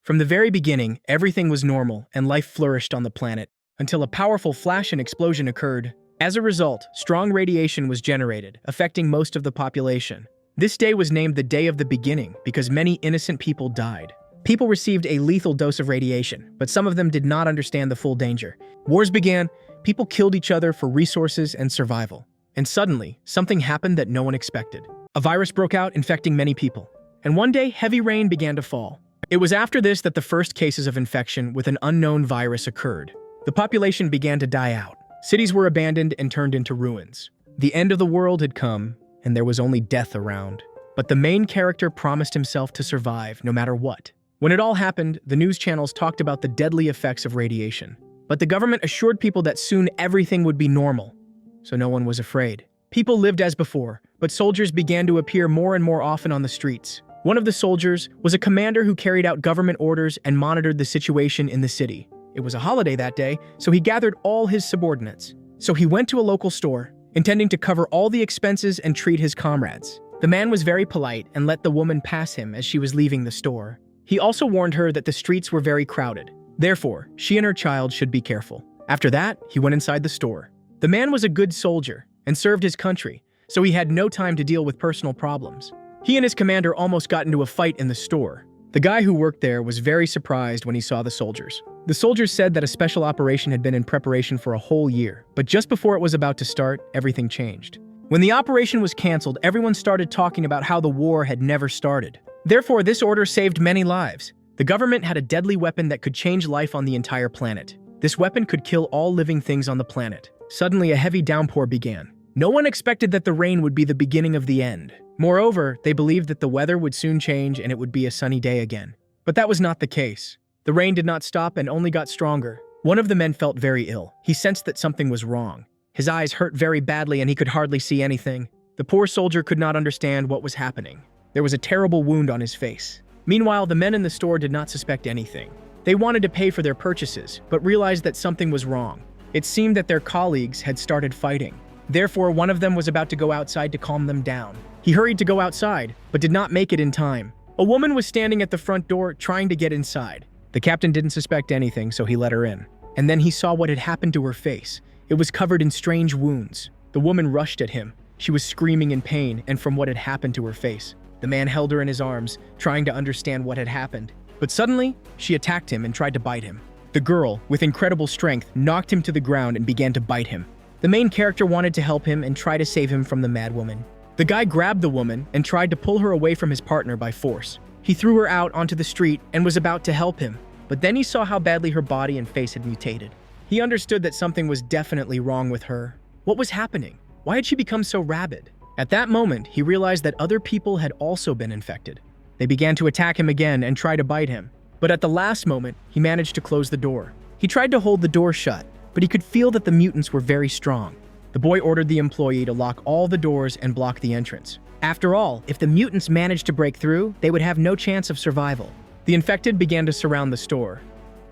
From the very beginning, everything was normal and life flourished on the planet until a powerful flash and explosion occurred. As a result, strong radiation was generated, affecting most of the population. This day was named the Day of the Beginning because many innocent people died. People received a lethal dose of radiation, but some of them did not understand the full danger. Wars began, people killed each other for resources and survival. And suddenly, something happened that no one expected. A virus broke out, infecting many people. And one day, heavy rain began to fall. It was after this that the first cases of infection with an unknown virus occurred. The population began to die out. Cities were abandoned and turned into ruins. The end of the world had come, and there was only death around. But the main character promised himself to survive no matter what. When it all happened, the news channels talked about the deadly effects of radiation. But the government assured people that soon everything would be normal, so no one was afraid. People lived as before, but soldiers began to appear more and more often on the streets. One of the soldiers was a commander who carried out government orders and monitored the situation in the city. It was a holiday that day, so he gathered all his subordinates. So he went to a local store, intending to cover all the expenses and treat his comrades. The man was very polite and let the woman pass him as she was leaving the store. He also warned her that the streets were very crowded. Therefore, she and her child should be careful. After that, he went inside the store. The man was a good soldier and served his country, so he had no time to deal with personal problems. He and his commander almost got into a fight in the store. The guy who worked there was very surprised when he saw the soldiers. The soldiers said that a special operation had been in preparation for a whole year, but just before it was about to start, everything changed. When the operation was canceled, everyone started talking about how the war had never started. Therefore, this order saved many lives. The government had a deadly weapon that could change life on the entire planet. This weapon could kill all living things on the planet. Suddenly, a heavy downpour began. No one expected that the rain would be the beginning of the end. Moreover, they believed that the weather would soon change and it would be a sunny day again. But that was not the case. The rain did not stop and only got stronger. One of the men felt very ill. He sensed that something was wrong. His eyes hurt very badly and he could hardly see anything. The poor soldier could not understand what was happening. There was a terrible wound on his face. Meanwhile, the men in the store did not suspect anything. They wanted to pay for their purchases, but realized that something was wrong. It seemed that their colleagues had started fighting. Therefore, one of them was about to go outside to calm them down. He hurried to go outside, but did not make it in time. A woman was standing at the front door trying to get inside. The captain didn't suspect anything, so he let her in. And then he saw what had happened to her face. It was covered in strange wounds. The woman rushed at him. She was screaming in pain and from what had happened to her face. The man held her in his arms, trying to understand what had happened. But suddenly, she attacked him and tried to bite him. The girl, with incredible strength, knocked him to the ground and began to bite him. The main character wanted to help him and try to save him from the mad woman. The guy grabbed the woman and tried to pull her away from his partner by force. He threw her out onto the street and was about to help him, but then he saw how badly her body and face had mutated. He understood that something was definitely wrong with her. What was happening? Why had she become so rabid? At that moment, he realized that other people had also been infected. They began to attack him again and try to bite him. But at the last moment, he managed to close the door. He tried to hold the door shut, but he could feel that the mutants were very strong. The boy ordered the employee to lock all the doors and block the entrance. After all, if the mutants managed to break through, they would have no chance of survival. The infected began to surround the store.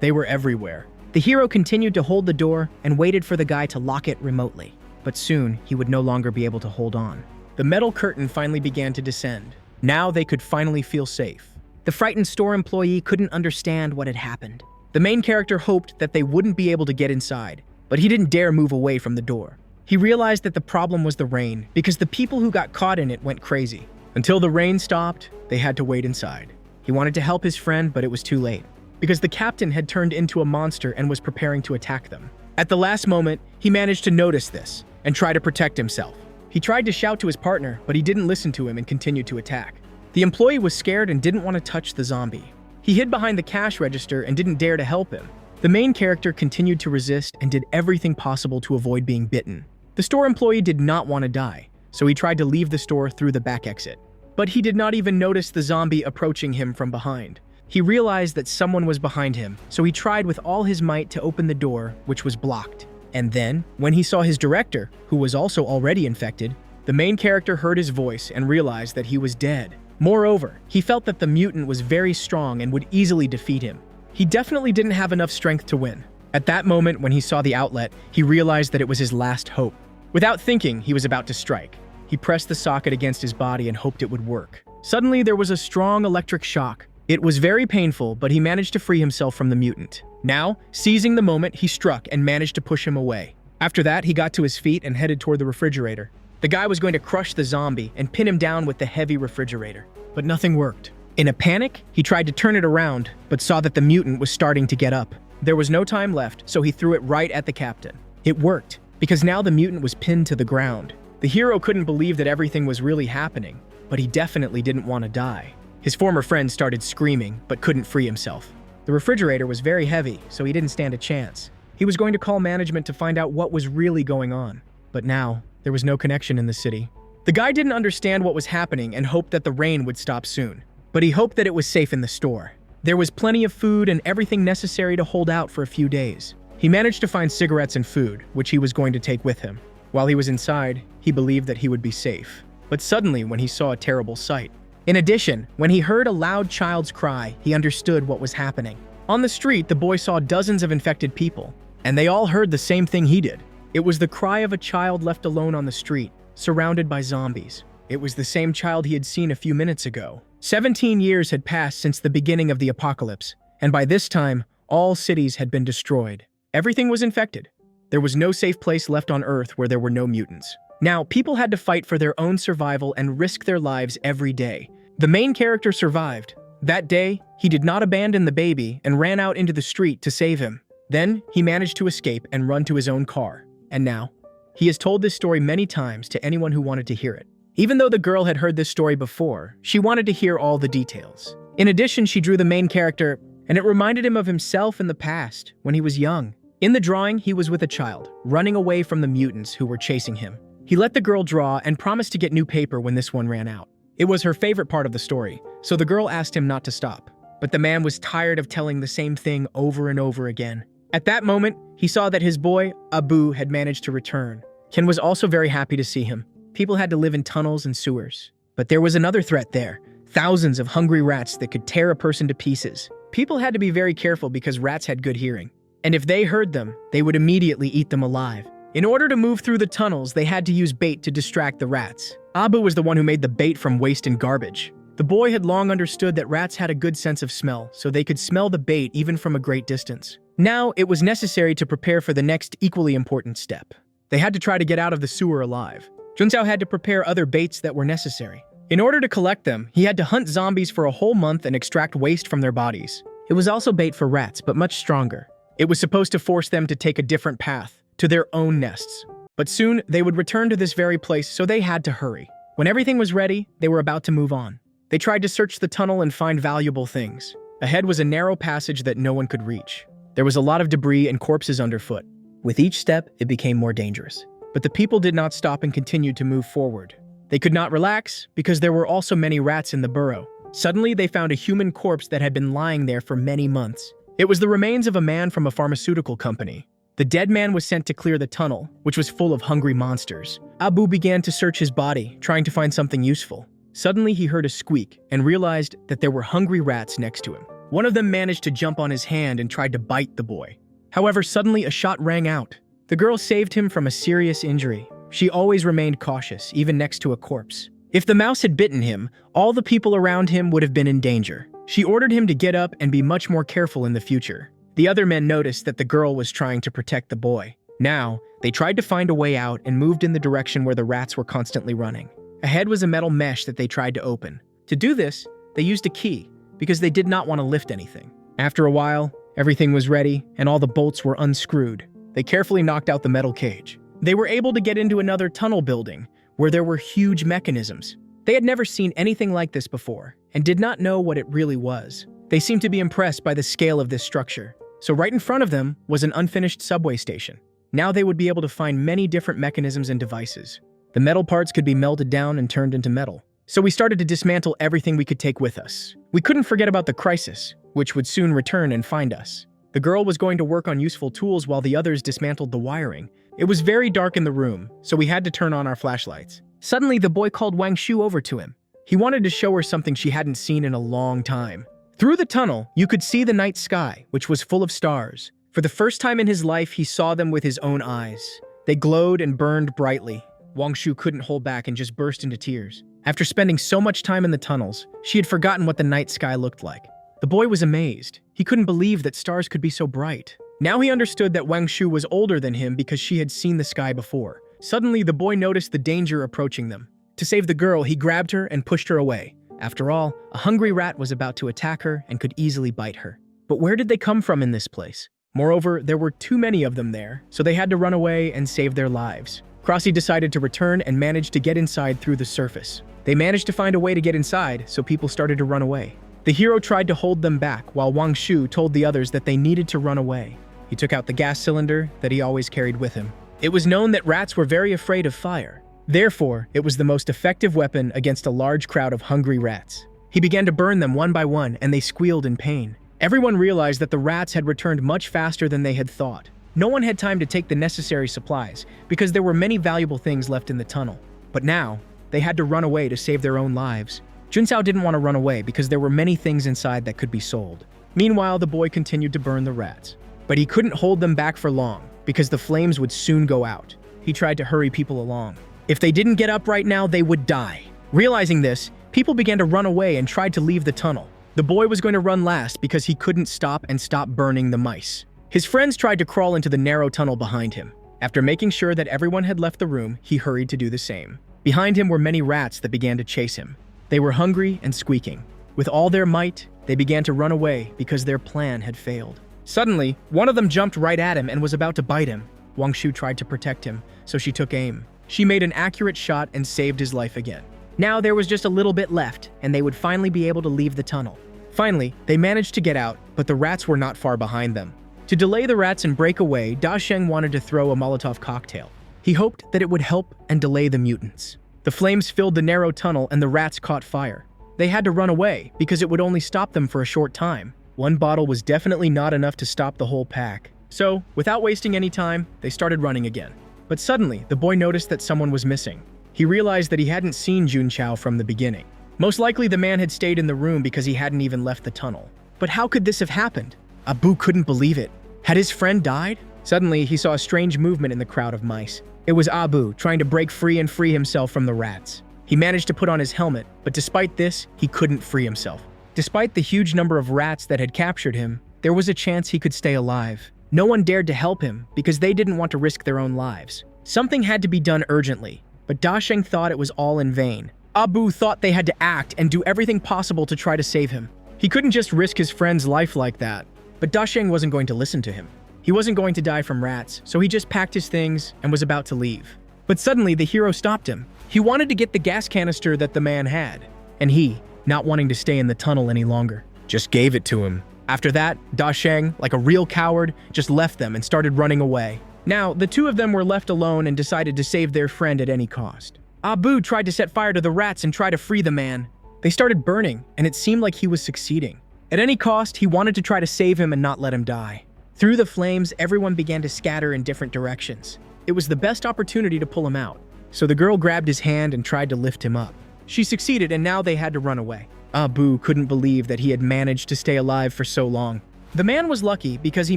They were everywhere. The hero continued to hold the door and waited for the guy to lock it remotely. But soon, he would no longer be able to hold on. The metal curtain finally began to descend. Now they could finally feel safe. The frightened store employee couldn't understand what had happened. The main character hoped that they wouldn't be able to get inside, but he didn't dare move away from the door. He realized that the problem was the rain, because the people who got caught in it went crazy. Until the rain stopped, they had to wait inside. He wanted to help his friend, but it was too late, because the captain had turned into a monster and was preparing to attack them. At the last moment, he managed to notice this and try to protect himself. He tried to shout to his partner, but he didn't listen to him and continued to attack. The employee was scared and didn't want to touch the zombie. He hid behind the cash register and didn't dare to help him. The main character continued to resist and did everything possible to avoid being bitten. The store employee did not want to die, so he tried to leave the store through the back exit. But he did not even notice the zombie approaching him from behind. He realized that someone was behind him, so he tried with all his might to open the door, which was blocked. And then, when he saw his director, who was also already infected, the main character heard his voice and realized that he was dead. Moreover, he felt that the mutant was very strong and would easily defeat him. He definitely didn't have enough strength to win. At that moment, when he saw the outlet, he realized that it was his last hope. Without thinking, he was about to strike. He pressed the socket against his body and hoped it would work. Suddenly, there was a strong electric shock. It was very painful, but he managed to free himself from the mutant. Now, seizing the moment, he struck and managed to push him away. After that, he got to his feet and headed toward the refrigerator. The guy was going to crush the zombie and pin him down with the heavy refrigerator, but nothing worked. In a panic, he tried to turn it around, but saw that the mutant was starting to get up. There was no time left, so he threw it right at the captain. It worked, because now the mutant was pinned to the ground. The hero couldn't believe that everything was really happening, but he definitely didn't want to die. His former friend started screaming, but couldn't free himself. The refrigerator was very heavy, so he didn't stand a chance. He was going to call management to find out what was really going on. But now, there was no connection in the city. The guy didn't understand what was happening and hoped that the rain would stop soon. But he hoped that it was safe in the store. There was plenty of food and everything necessary to hold out for a few days. He managed to find cigarettes and food, which he was going to take with him. While he was inside, he believed that he would be safe. But suddenly, when he saw a terrible sight. In addition, when he heard a loud child's cry, he understood what was happening. On the street, the boy saw dozens of infected people, and they all heard the same thing he did. It was the cry of a child left alone on the street, surrounded by zombies. It was the same child he had seen a few minutes ago. 17 years had passed since the beginning of the apocalypse, and by this time, all cities had been destroyed. Everything was infected. There was no safe place left on Earth where there were no mutants. Now, people had to fight for their own survival and risk their lives every day. The main character survived. That day, he did not abandon the baby and ran out into the street to save him. Then, he managed to escape and run to his own car. And now, he has told this story many times to anyone who wanted to hear it. Even though the girl had heard this story before, she wanted to hear all the details. In addition, she drew the main character, and it reminded him of himself in the past, when he was young. In the drawing, he was with a child, running away from the mutants who were chasing him. He let the girl draw and promised to get new paper when this one ran out. It was her favorite part of the story, so the girl asked him not to stop. But the man was tired of telling the same thing over and over again. At that moment, he saw that his boy, Abu, had managed to return. Ken was also very happy to see him. People had to live in tunnels and sewers. But there was another threat there. Thousands of hungry rats that could tear a person to pieces. People had to be very careful because rats had good hearing. And if they heard them, they would immediately eat them alive. In order to move through the tunnels, they had to use bait to distract the rats. Abu was the one who made the bait from waste and garbage. The boy had long understood that rats had a good sense of smell, so they could smell the bait even from a great distance. Now, it was necessary to prepare for the next equally important step. They had to try to get out of the sewer alive. Junxiao had to prepare other baits that were necessary. In order to collect them, he had to hunt zombies for a whole month and extract waste from their bodies. It was also bait for rats, but much stronger. It was supposed to force them to take a different path, to their own nests. But soon, they would return to this very place, so they had to hurry. When everything was ready, they were about to move on. They tried to search the tunnel and find valuable things. Ahead was a narrow passage that no one could reach. There was a lot of debris and corpses underfoot. With each step, it became more dangerous. But the people did not stop and continued to move forward. They could not relax because there were also many rats in the burrow. Suddenly, they found a human corpse that had been lying there for many months. It was the remains of a man from a pharmaceutical company. The dead man was sent to clear the tunnel, which was full of hungry monsters. Abu began to search his body, trying to find something useful. Suddenly, he heard a squeak and realized that there were hungry rats next to him. One of them managed to jump on his hand and tried to bite the boy. However, suddenly a shot rang out. The girl saved him from a serious injury. She always remained cautious, even next to a corpse. If the mouse had bitten him, all the people around him would have been in danger. She ordered him to get up and be much more careful in the future. The other men noticed that the girl was trying to protect the boy. Now, they tried to find a way out and moved in the direction where the rats were constantly running. Ahead was a metal mesh that they tried to open. To do this, they used a key, because they did not want to lift anything. After a while, everything was ready, and all the bolts were unscrewed. They carefully knocked out the metal cage. They were able to get into another tunnel building, where there were huge mechanisms. They had never seen anything like this before, and did not know what it really was. They seemed to be impressed by the scale of this structure. So right in front of them was an unfinished subway station. Now they would be able to find many different mechanisms and devices. The metal parts could be melted down and turned into metal. So we started to dismantle everything we could take with us. We couldn't forget about the crisis, which would soon return and find us. The girl was going to work on useful tools while the others dismantled the wiring. It was very dark in the room, so we had to turn on our flashlights. Suddenly, the boy called Wang Shu over to him. He wanted to show her something she hadn't seen in a long time. Through the tunnel, you could see the night sky, which was full of stars. For the first time in his life, he saw them with his own eyes. They glowed and burned brightly. Wang Shu couldn't hold back and just burst into tears. After spending so much time in the tunnels, she had forgotten what the night sky looked like. The boy was amazed. He couldn't believe that stars could be so bright. Now he understood that Wang Shu was older than him because she had seen the sky before. Suddenly, the boy noticed the danger approaching them. To save the girl, he grabbed her and pushed her away. After all, a hungry rat was about to attack her and could easily bite her. But where did they come from in this place? Moreover, there were too many of them there, so they had to run away and save their lives. Crossy decided to return and managed to get inside through the surface. They managed to find a way to get inside, so people started to run away. The hero tried to hold them back while Wang Shu told the others that they needed to run away. He took out the gas cylinder that he always carried with him. It was known that rats were very afraid of fire. Therefore, it was the most effective weapon against a large crowd of hungry rats. He began to burn them one by one, and they squealed in pain. Everyone realized that the rats had returned much faster than they had thought. No one had time to take the necessary supplies because there were many valuable things left in the tunnel. But now, they had to run away to save their own lives. Junsao didn't want to run away because there were many things inside that could be sold. Meanwhile, the boy continued to burn the rats. But he couldn't hold them back for long because the flames would soon go out. He tried to hurry people along. If they didn't get up right now, they would die. Realizing this, people began to run away and tried to leave the tunnel. The boy was going to run last because he couldn't stop burning the mice. His friends tried to crawl into the narrow tunnel behind him. After making sure that everyone had left the room, he hurried to do the same. Behind him were many rats that began to chase him. They were hungry and squeaking. With all their might, they began to run away because their plan had failed. Suddenly, one of them jumped right at him and was about to bite him. Wang Shu tried to protect him, so she took aim. She made an accurate shot and saved his life again. Now there was just a little bit left, and they would finally be able to leave the tunnel. Finally, they managed to get out, but the rats were not far behind them. To delay the rats and break away, Da Sheng wanted to throw a Molotov cocktail. He hoped that it would help and delay the mutants. The flames filled the narrow tunnel and the rats caught fire. They had to run away because it would only stop them for a short time. One bottle was definitely not enough to stop the whole pack. So, without wasting any time, they started running again. But suddenly, the boy noticed that someone was missing. He realized that he hadn't seen Junchao from the beginning. Most likely the man had stayed in the room because he hadn't even left the tunnel. But how could this have happened? Abu couldn't believe it. Had his friend died? Suddenly, he saw a strange movement in the crowd of mice. It was Abu trying to break free and free himself from the rats. He managed to put on his helmet, but despite this, he couldn't free himself. Despite the huge number of rats that had captured him, there was a chance he could stay alive. No one dared to help him because they didn't want to risk their own lives. Something had to be done urgently, but Da Sheng thought it was all in vain. Abu thought they had to act and do everything possible to try to save him. He couldn't just risk his friend's life like that, but Da Sheng wasn't going to listen to him. He wasn't going to die from rats, so he just packed his things and was about to leave. But suddenly, the hero stopped him. He wanted to get the gas canister that the man had, and he, not wanting to stay in the tunnel any longer, just gave it to him. After that, Da Sheng, like a real coward, just left them and started running away. Now, the two of them were left alone and decided to save their friend at any cost. Abu tried to set fire to the rats and try to free the man. They started burning, and it seemed like he was succeeding. At any cost, he wanted to try to save him and not let him die. Through the flames, everyone began to scatter in different directions. It was the best opportunity to pull him out. So the girl grabbed his hand and tried to lift him up. She succeeded, and now they had to run away. Abu couldn't believe that he had managed to stay alive for so long. The man was lucky because he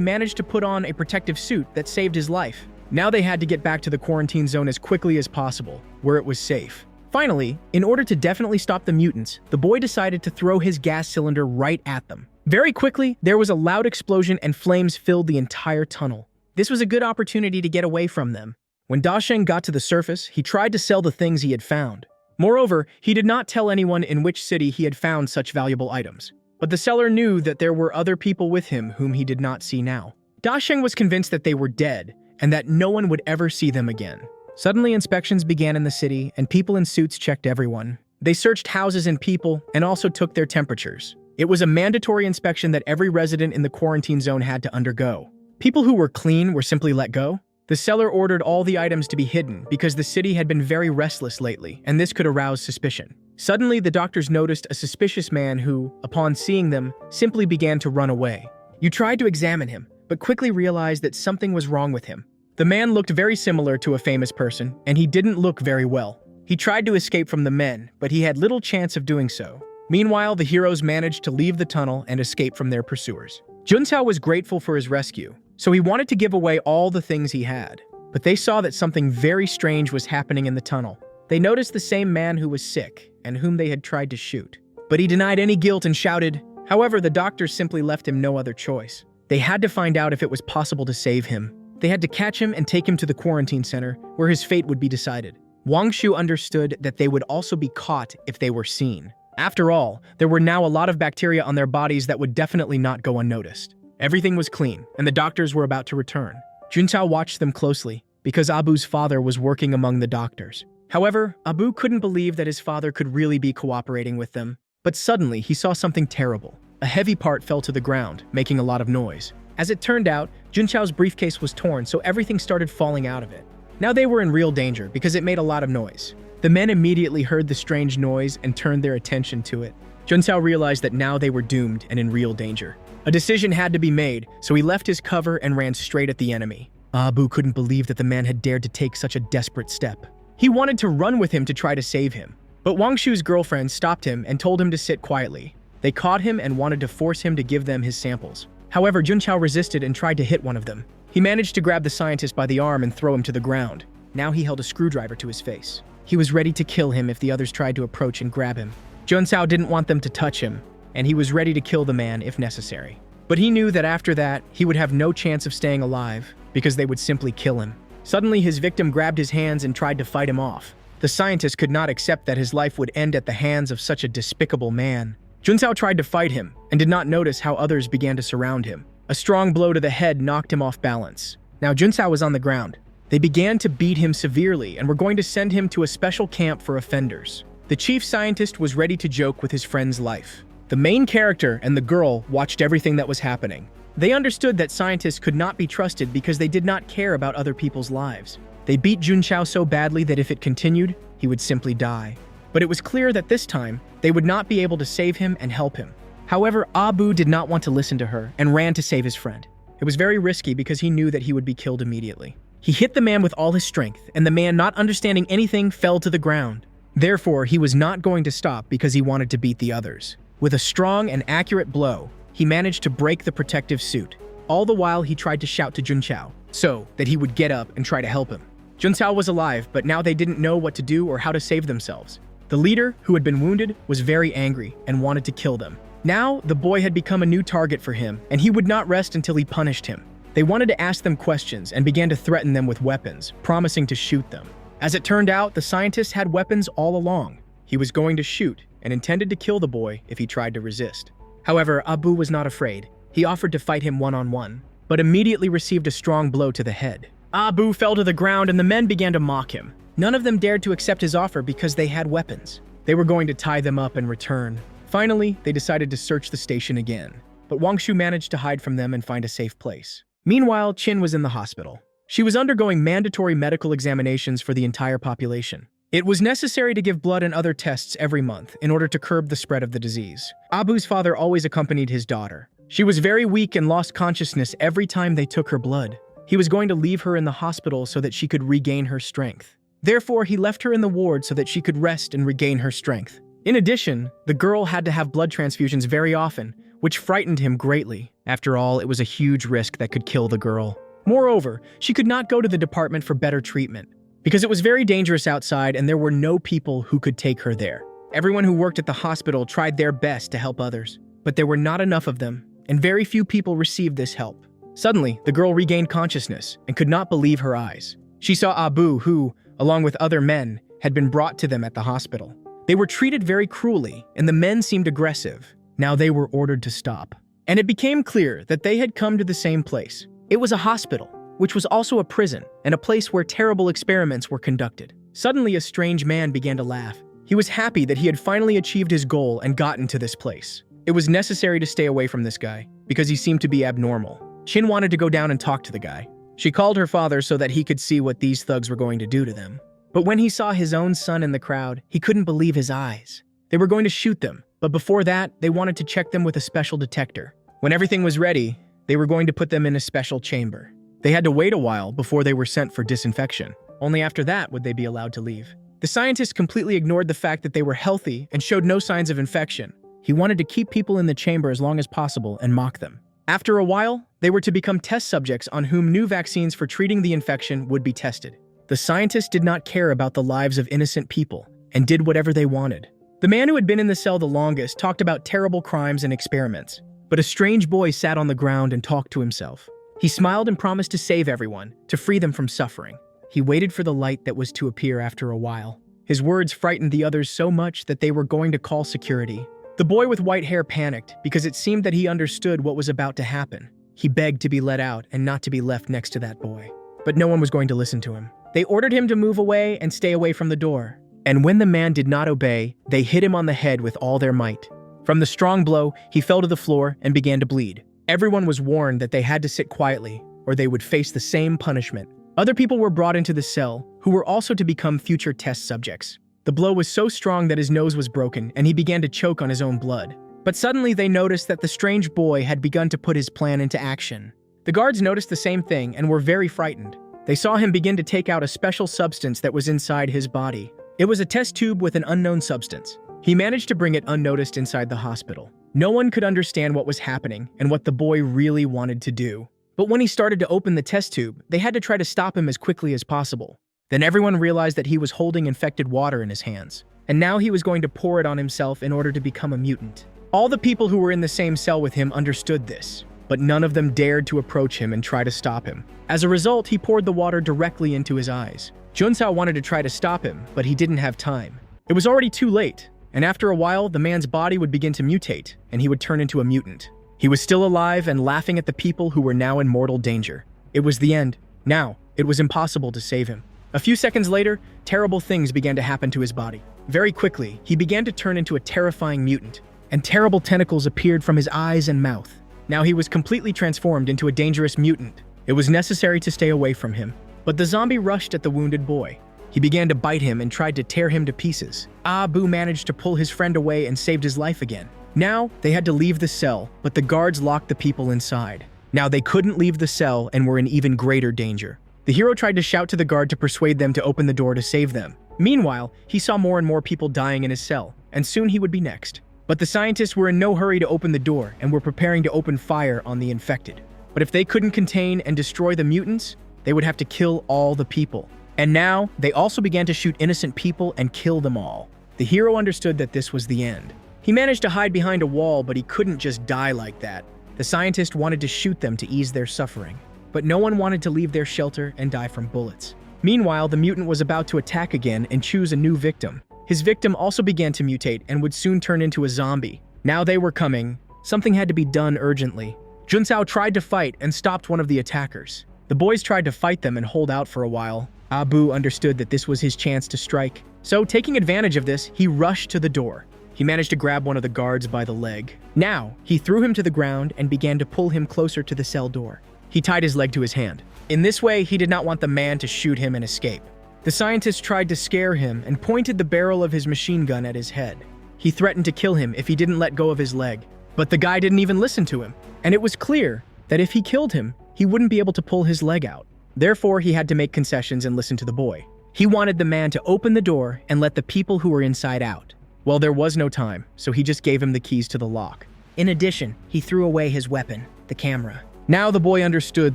managed to put on a protective suit that saved his life. Now they had to get back to the quarantine zone as quickly as possible, where it was safe. Finally, in order to definitely stop the mutants, the boy decided to throw his gas cylinder right at them. Very quickly, there was a loud explosion and flames filled the entire tunnel. This was a good opportunity to get away from them. When Da Sheng got to the surface, he tried to sell the things he had found. Moreover, he did not tell anyone in which city he had found such valuable items. But the seller knew that there were other people with him whom he did not see now. Da Sheng was convinced that they were dead and that no one would ever see them again. Suddenly, inspections began in the city and people in suits checked everyone. They searched houses and people and also took their temperatures. It was a mandatory inspection that every resident in the quarantine zone had to undergo. People who were clean were simply let go. The seller ordered all the items to be hidden because the city had been very restless lately, and this could arouse suspicion. Suddenly, the doctors noticed a suspicious man who, upon seeing them, simply began to run away. You tried to examine him, but quickly realized that something was wrong with him. The man looked very similar to a famous person, and he didn't look very well. He tried to escape from the men, but he had little chance of doing so. Meanwhile, the heroes managed to leave the tunnel and escape from their pursuers. Juntao was grateful for his rescue, so he wanted to give away all the things he had. But they saw that something very strange was happening in the tunnel. They noticed the same man who was sick and whom they had tried to shoot. But he denied any guilt and shouted, However, the doctors simply left him no other choice. They had to find out if it was possible to save him. They had to catch him and take him to the quarantine center, where his fate would be decided. Wang Shu understood that they would also be caught if they were seen. After all, there were now a lot of bacteria on their bodies that would definitely not go unnoticed. Everything was clean, and the doctors were about to return. Juntao watched them closely, because Abu's father was working among the doctors. However, Abu couldn't believe that his father could really be cooperating with them. But suddenly, he saw something terrible. A heavy part fell to the ground, making a lot of noise. As it turned out, Junchao's briefcase was torn, so everything started falling out of it. Now they were in real danger because it made a lot of noise. The men immediately heard the strange noise and turned their attention to it. Junchao realized that now they were doomed and in real danger. A decision had to be made, so he left his cover and ran straight at the enemy. Abu couldn't believe that the man had dared to take such a desperate step. He wanted to run with him to try to save him. But Wang Shu's girlfriend stopped him and told him to sit quietly. They caught him and wanted to force him to give them his samples. However, Junchao resisted and tried to hit one of them. He managed to grab the scientist by the arm and throw him to the ground. Now he held a screwdriver to his face. He was ready to kill him if the others tried to approach and grab him. Junchao didn't want them to touch him, and he was ready to kill the man if necessary. But he knew that after that, he would have no chance of staying alive, because they would simply kill him. Suddenly, his victim grabbed his hands and tried to fight him off. The scientist could not accept that his life would end at the hands of such a despicable man. Junchao tried to fight him, and did not notice how others began to surround him. A strong blow to the head knocked him off balance. Now Junchao was on the ground. They began to beat him severely and were going to send him to a special camp for offenders. The chief scientist was ready to joke with his friend's life. The main character and the girl watched everything that was happening. They understood that scientists could not be trusted because they did not care about other people's lives. They beat Junchao so badly that if it continued, he would simply die. But it was clear that this time, they would not be able to save him and help him. However, Abu did not want to listen to her and ran to save his friend. It was very risky because he knew that he would be killed immediately. He hit the man with all his strength, and the man, not understanding anything, fell to the ground. Therefore, he was not going to stop because he wanted to beat the others. With a strong and accurate blow, he managed to break the protective suit. All the while, he tried to shout to Junchao, so that he would get up and try to help him. Junchao was alive, but now they didn't know what to do or how to save themselves. The leader, who had been wounded, was very angry and wanted to kill them. Now, the boy had become a new target for him, and he would not rest until he punished him. They wanted to ask them questions and began to threaten them with weapons, promising to shoot them. As it turned out, the scientist had weapons all along. He was going to shoot and intended to kill the boy if he tried to resist. However, Abu was not afraid. He offered to fight him one-on-one, but immediately received a strong blow to the head. Abu fell to the ground and the men began to mock him. None of them dared to accept his offer because they had weapons. They were going to tie them up and return. Finally, they decided to search the station again, but Wang Shu managed to hide from them and find a safe place. Meanwhile, Qin was in the hospital. She was undergoing mandatory medical examinations for the entire population. It was necessary to give blood and other tests every month in order to curb the spread of the disease. Abu's father always accompanied his daughter. She was very weak and lost consciousness every time they took her blood. He was going to leave her in the hospital so that she could regain her strength. Therefore, he left her in the ward so that she could rest and regain her strength. In addition, the girl had to have blood transfusions very often, which frightened him greatly. After all, it was a huge risk that could kill the girl. Moreover, she could not go to the department for better treatment, because it was very dangerous outside and there were no people who could take her there. Everyone who worked at the hospital tried their best to help others, but there were not enough of them, and very few people received this help. Suddenly, the girl regained consciousness and could not believe her eyes. She saw Abu, who, along with other men, had been brought to them at the hospital. They were treated very cruelly, and the men seemed aggressive. Now they were ordered to stop. And it became clear that they had come to the same place. It was a hospital, which was also a prison, and a place where terrible experiments were conducted. Suddenly, a strange man began to laugh. He was happy that he had finally achieved his goal and gotten to this place. It was necessary to stay away from this guy, because he seemed to be abnormal. Qin wanted to go down and talk to the guy. She called her father so that he could see what these thugs were going to do to them. But when he saw his own son in the crowd, he couldn't believe his eyes. They were going to shoot them, but before that, they wanted to check them with a special detector. When everything was ready, they were going to put them in a special chamber. They had to wait a while before they were sent for disinfection. Only after that would they be allowed to leave. The scientist completely ignored the fact that they were healthy and showed no signs of infection. He wanted to keep people in the chamber as long as possible and mock them. After a while, they were to become test subjects on whom new vaccines for treating the infection would be tested. The scientists did not care about the lives of innocent people and did whatever they wanted. The man who had been in the cell the longest talked about terrible crimes and experiments, but a strange boy sat on the ground and talked to himself. He smiled and promised to save everyone, to free them from suffering. He waited for the light that was to appear after a while. His words frightened the others so much that they were going to call security. The boy with white hair panicked because it seemed that he understood what was about to happen. He begged to be let out and not to be left next to that boy. But no one was going to listen to him. They ordered him to move away and stay away from the door. And when the man did not obey, they hit him on the head with all their might. From the strong blow, he fell to the floor and began to bleed. Everyone was warned that they had to sit quietly, or they would face the same punishment. Other people were brought into the cell, who were also to become future test subjects. The blow was so strong that his nose was broken, and he began to choke on his own blood. But suddenly they noticed that the strange boy had begun to put his plan into action. The guards noticed the same thing and were very frightened. They saw him begin to take out a special substance that was inside his body. It was a test tube with an unknown substance. He managed to bring it unnoticed inside the hospital. No one could understand what was happening and what the boy really wanted to do. But when he started to open the test tube, they had to try to stop him as quickly as possible. Then everyone realized that he was holding infected water in his hands, and now he was going to pour it on himself in order to become a mutant. All the people who were in the same cell with him understood this, but none of them dared to approach him and try to stop him. As a result, he poured the water directly into his eyes. Junsao wanted to try to stop him, but he didn't have time. It was already too late, and after a while, the man's body would begin to mutate, and he would turn into a mutant. He was still alive and laughing at the people who were now in mortal danger. It was the end. Now, it was impossible to save him. A few seconds later, terrible things began to happen to his body. Very quickly, he began to turn into a terrifying mutant, and terrible tentacles appeared from his eyes and mouth. Now he was completely transformed into a dangerous mutant. It was necessary to stay away from him. But the zombie rushed at the wounded boy. He began to bite him and tried to tear him to pieces. Abu managed to pull his friend away and saved his life again. Now, they had to leave the cell, but the guards locked the people inside. Now they couldn't leave the cell and were in even greater danger. The hero tried to shout to the guard to persuade them to open the door to save them. Meanwhile, he saw more and more people dying in his cell, and soon he would be next. But the scientists were in no hurry to open the door and were preparing to open fire on the infected. But if they couldn't contain and destroy the mutants, they would have to kill all the people. And now, they also began to shoot innocent people and kill them all. The hero understood that this was the end. He managed to hide behind a wall, but he couldn't just die like that. The scientist wanted to shoot them to ease their suffering. But no one wanted to leave their shelter and die from bullets. Meanwhile, the mutant was about to attack again and choose a new victim. His victim also began to mutate and would soon turn into a zombie. Now they were coming. Something had to be done urgently. Junsao tried to fight and stopped one of the attackers. The boys tried to fight them and hold out for a while. Abu understood that this was his chance to strike. So, taking advantage of this, he rushed to the door. He managed to grab one of the guards by the leg. Now, he threw him to the ground and began to pull him closer to the cell door. He tied his leg to his hand. In this way, he did not want the man to shoot him and escape. The scientist tried to scare him and pointed the barrel of his machine gun at his head. He threatened to kill him if he didn't let go of his leg. But the guy didn't even listen to him. And it was clear that if he killed him, he wouldn't be able to pull his leg out. Therefore, he had to make concessions and listen to the boy. He wanted the man to open the door and let the people who were inside out. Well, there was no time, so he just gave him the keys to the lock. In addition, he threw away his weapon, the camera. Now the boy understood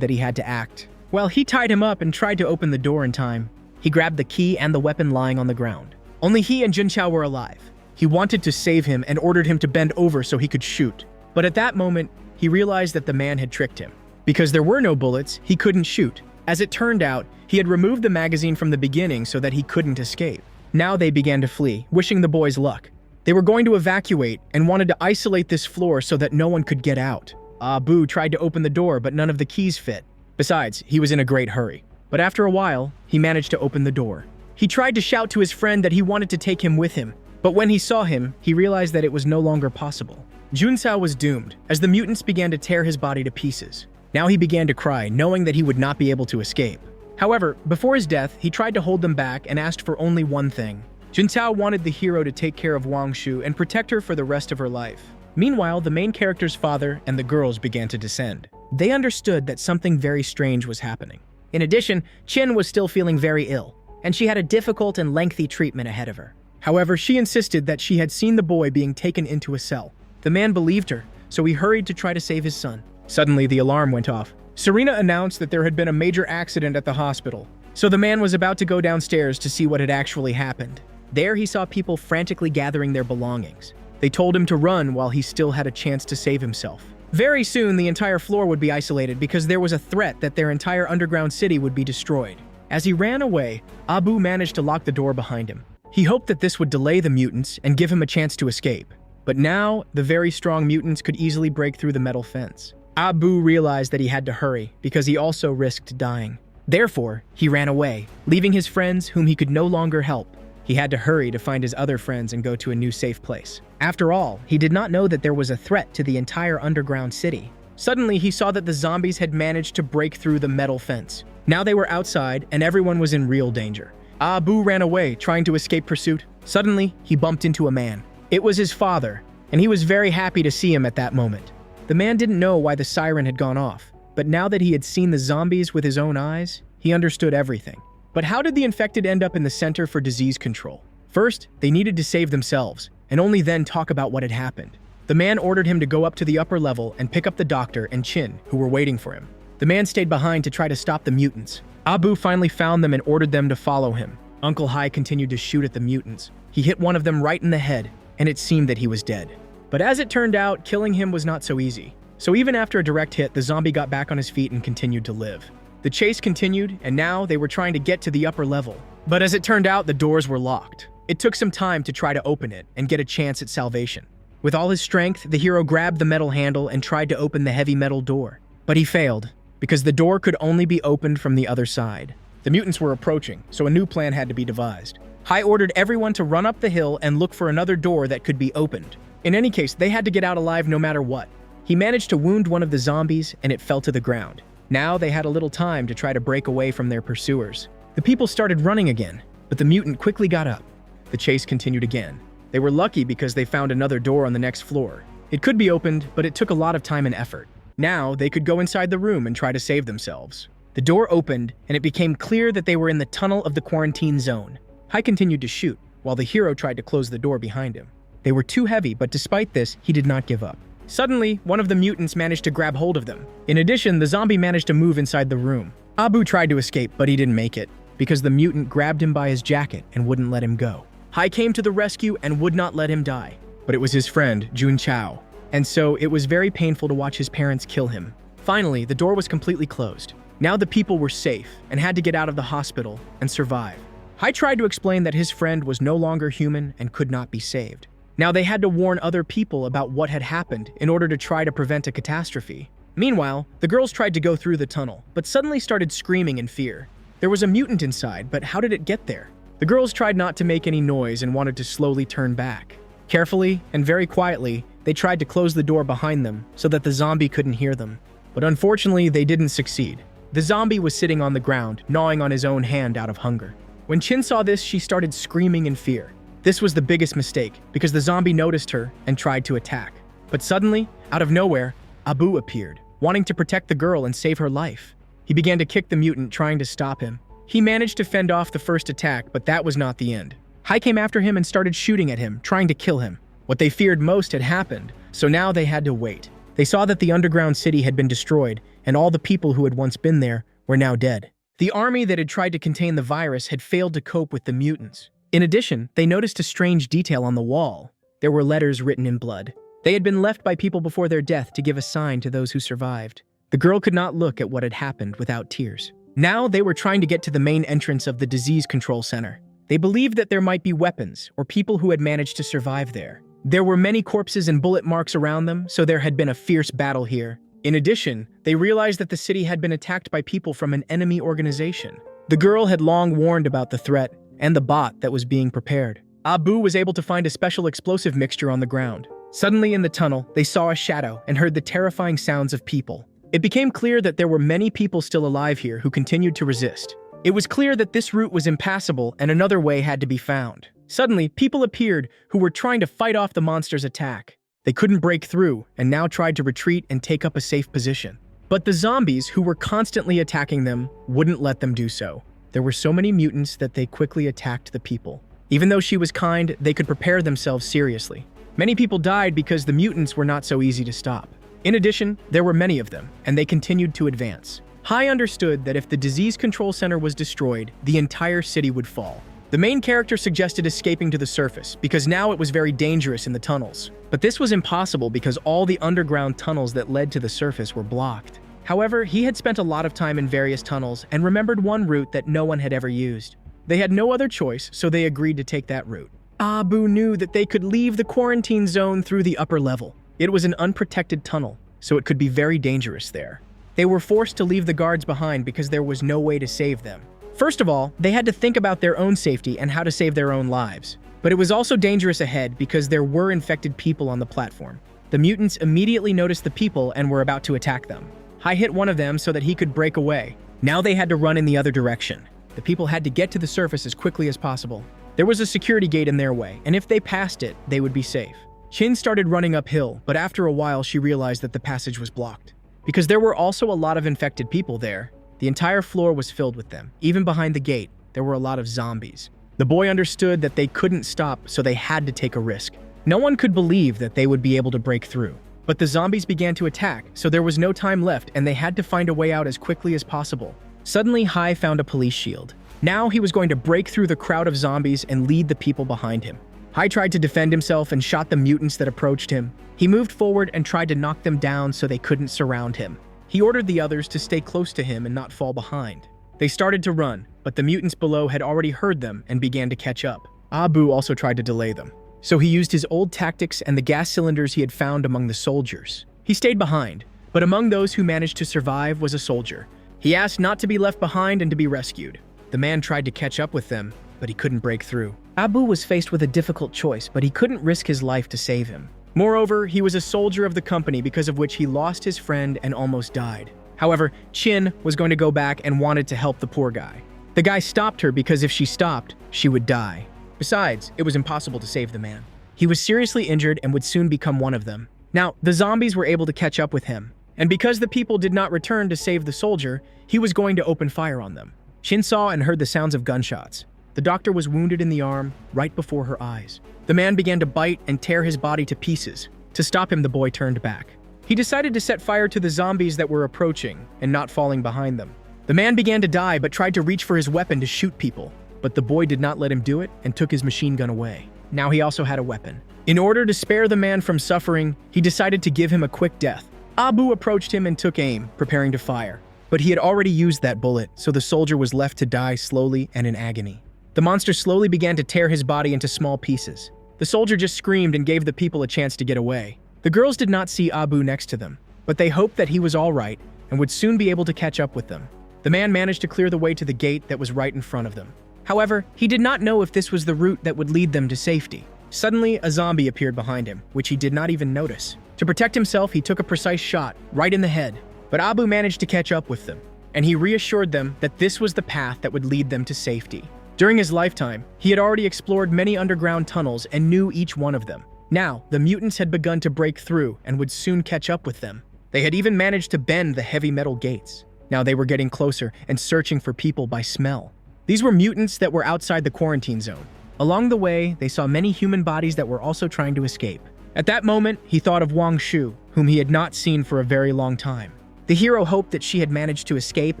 that he had to act. Well, he tied him up and tried to open the door in time. He grabbed the key and the weapon lying on the ground. Only he and Junqiao were alive. He wanted to save him and ordered him to bend over so he could shoot. But at that moment, he realized that the man had tricked him. Because there were no bullets, he couldn't shoot. As it turned out, he had removed the magazine from the beginning so that he couldn't escape. Now they began to flee, wishing the boys luck. They were going to evacuate and wanted to isolate this floor so that no one could get out. Abu tried to open the door, but none of the keys fit. Besides, he was in a great hurry. But after a while, he managed to open the door. He tried to shout to his friend that he wanted to take him with him, but when he saw him, he realized that it was no longer possible. Junsao was doomed, as the mutants began to tear his body to pieces. Now he began to cry, knowing that he would not be able to escape. However, before his death, he tried to hold them back and asked for only one thing. Junsao wanted the hero to take care of Wangshu and protect her for the rest of her life. Meanwhile, the main character's father and the girls began to descend. They understood that something very strange was happening. In addition, Qin was still feeling very ill, and she had a difficult and lengthy treatment ahead of her. However, she insisted that she had seen the boy being taken into a cell. The man believed her, so he hurried to try to save his son. Suddenly, the alarm went off. Serena announced that there had been a major accident at the hospital, so the man was about to go downstairs to see what had actually happened. There he saw people frantically gathering their belongings. They told him to run while he still had a chance to save himself. Very soon, the entire floor would be isolated because there was a threat that their entire underground city would be destroyed. As he ran away, Abu managed to lock the door behind him. He hoped that this would delay the mutants and give him a chance to escape. But now, the very strong mutants could easily break through the metal fence. Abu realized that he had to hurry because he also risked dying. Therefore, he ran away, leaving his friends whom he could no longer help. He had to hurry to find his other friends and go to a new safe place. After all, he did not know that there was a threat to the entire underground city. Suddenly, he saw that the zombies had managed to break through the metal fence. Now they were outside, and everyone was in real danger. Abu ran away, trying to escape pursuit. Suddenly, he bumped into a man. It was his father, and he was very happy to see him at that moment. The man didn't know why the siren had gone off, but now that he had seen the zombies with his own eyes, he understood everything. But how did the infected end up in the Center for Disease Control? First, they needed to save themselves, and only then talk about what had happened. The man ordered him to go up to the upper level and pick up the doctor and Chin, who were waiting for him. The man stayed behind to try to stop the mutants. Abu finally found them and ordered them to follow him. Uncle Hai continued to shoot at the mutants. He hit one of them right in the head, and it seemed that he was dead. But as it turned out, killing him was not so easy. So even after a direct hit, the zombie got back on his feet and continued to live. The chase continued, and now they were trying to get to the upper level. But as it turned out, the doors were locked. It took some time to try to open it and get a chance at salvation. With all his strength, the hero grabbed the metal handle and tried to open the heavy metal door. But he failed, because the door could only be opened from the other side. The mutants were approaching, so a new plan had to be devised. Hai ordered everyone to run up the hill and look for another door that could be opened. In any case, they had to get out alive no matter what. He managed to wound one of the zombies, and it fell to the ground. Now they had a little time to try to break away from their pursuers. The people started running again, but the mutant quickly got up. The chase continued again. They were lucky because they found another door on the next floor. It could be opened, but it took a lot of time and effort. Now they could go inside the room and try to save themselves. The door opened, and it became clear that they were in the tunnel of the quarantine zone. Hai continued to shoot, while the hero tried to close the door behind him. They were too heavy, but despite this, he did not give up. Suddenly, one of the mutants managed to grab hold of them. In addition, the zombie managed to move inside the room. Abu tried to escape, but he didn't make it, because the mutant grabbed him by his jacket and wouldn't let him go. Hai came to the rescue and would not let him die. But it was his friend, Jun Chao, and so it was very painful to watch his parents kill him. Finally, the door was completely closed. Now the people were safe and had to get out of the hospital and survive. Hai tried to explain that his friend was no longer human and could not be saved. Now they had to warn other people about what had happened in order to try to prevent a catastrophe. Meanwhile, the girls tried to go through the tunnel, but suddenly started screaming in fear. There was a mutant inside, but how did it get there? The girls tried not to make any noise and wanted to slowly turn back. Carefully and very quietly, they tried to close the door behind them so that the zombie couldn't hear them. But unfortunately, they didn't succeed. The zombie was sitting on the ground, gnawing on his own hand out of hunger. When Chin saw this, she started screaming in fear. This was the biggest mistake, because the zombie noticed her and tried to attack. But suddenly, out of nowhere, Abu appeared, wanting to protect the girl and save her life. He began to kick the mutant, trying to stop him. He managed to fend off the first attack, but that was not the end. Hai came after him and started shooting at him, trying to kill him. What they feared most had happened, so now they had to wait. They saw that the underground city had been destroyed, and all the people who had once been there were now dead. The army that had tried to contain the virus had failed to cope with the mutants. In addition, they noticed a strange detail on the wall. There were letters written in blood. They had been left by people before their death to give a sign to those who survived. The girl could not look at what had happened without tears. Now they were trying to get to the main entrance of the disease control center. They believed that there might be weapons or people who had managed to survive there. There were many corpses and bullet marks around them, so there had been a fierce battle here. In addition, they realized that the city had been attacked by people from an enemy organization. The girl had long warned about the threat and the bot that was being prepared. Abu was able to find a special explosive mixture on the ground. Suddenly in the tunnel, they saw a shadow and heard the terrifying sounds of people. It became clear that there were many people still alive here who continued to resist. It was clear that this route was impassable and another way had to be found. Suddenly, people appeared who were trying to fight off the monster's attack. They couldn't break through and now tried to retreat and take up a safe position. But the zombies, who were constantly attacking them, wouldn't let them do so. There were so many mutants that they quickly attacked the people. Even though she was kind, they could prepare themselves seriously. Many people died because the mutants were not so easy to stop. In addition, there were many of them, and they continued to advance. Hai understood that if the disease control center was destroyed, the entire city would fall. The main character suggested escaping to the surface because now it was very dangerous in the tunnels. But this was impossible because all the underground tunnels that led to the surface were blocked. However, he had spent a lot of time in various tunnels and remembered one route that no one had ever used. They had no other choice, so they agreed to take that route. Abu knew that they could leave the quarantine zone through the upper level. It was an unprotected tunnel, so it could be very dangerous there. They were forced to leave the guards behind because there was no way to save them. First of all, they had to think about their own safety and how to save their own lives. But it was also dangerous ahead because there were infected people on the platform. The mutants immediately noticed the people and were about to attack them. Hai hit one of them so that he could break away. Now they had to run in the other direction. The people had to get to the surface as quickly as possible. There was a security gate in their way, and if they passed it, they would be safe. Chin started running uphill, but after a while she realized that the passage was blocked. Because there were also a lot of infected people there, the entire floor was filled with them. Even behind the gate, there were a lot of zombies. The boy understood that they couldn't stop, so they had to take a risk. No one could believe that they would be able to break through. But the zombies began to attack, so there was no time left and they had to find a way out as quickly as possible. Suddenly, Hai found a police shield. Now he was going to break through the crowd of zombies and lead the people behind him. Hai tried to defend himself and shot the mutants that approached him. He moved forward and tried to knock them down so they couldn't surround him. He ordered the others to stay close to him and not fall behind. They started to run, but the mutants below had already heard them and began to catch up. Abu also tried to delay them. So he used his old tactics and the gas cylinders he had found among the soldiers. He stayed behind, but among those who managed to survive was a soldier. He asked not to be left behind and to be rescued. The man tried to catch up with them, but he couldn't break through. Abu was faced with a difficult choice, but he couldn't risk his life to save him. Moreover, he was a soldier of the company because of which he lost his friend and almost died. However, Chin was going to go back and wanted to help the poor guy. The guy stopped her because if she stopped, she would die. Besides, it was impossible to save the man. He was seriously injured and would soon become one of them. Now, the zombies were able to catch up with him, and because the people did not return to save the soldier, he was going to open fire on them. Chin saw and heard the sounds of gunshots. The doctor was wounded in the arm, right before her eyes. The man began to bite and tear his body to pieces. To stop him, the boy turned back. He decided to set fire to the zombies that were approaching and not falling behind them. The man began to die but tried to reach for his weapon to shoot people. But the boy did not let him do it and took his machine gun away. Now he also had a weapon. In order to spare the man from suffering, he decided to give him a quick death. Abu approached him and took aim, preparing to fire. But he had already used that bullet, so the soldier was left to die slowly and in agony. The monster slowly began to tear his body into small pieces. The soldier just screamed and gave the people a chance to get away. The girls did not see Abu next to them, but they hoped that he was all right and would soon be able to catch up with them. The man managed to clear the way to the gate that was right in front of them. However, he did not know if this was the route that would lead them to safety. Suddenly, a zombie appeared behind him, which he did not even notice. To protect himself, he took a precise shot, right in the head. But Abu managed to catch up with them, and he reassured them that this was the path that would lead them to safety. During his lifetime, he had already explored many underground tunnels and knew each one of them. Now, the mutants had begun to break through and would soon catch up with them. They had even managed to bend the heavy metal gates. Now they were getting closer and searching for people by smell. These were mutants that were outside the quarantine zone. Along the way, they saw many human bodies that were also trying to escape. At that moment, he thought of Wang Shu, whom he had not seen for a very long time. The hero hoped that she had managed to escape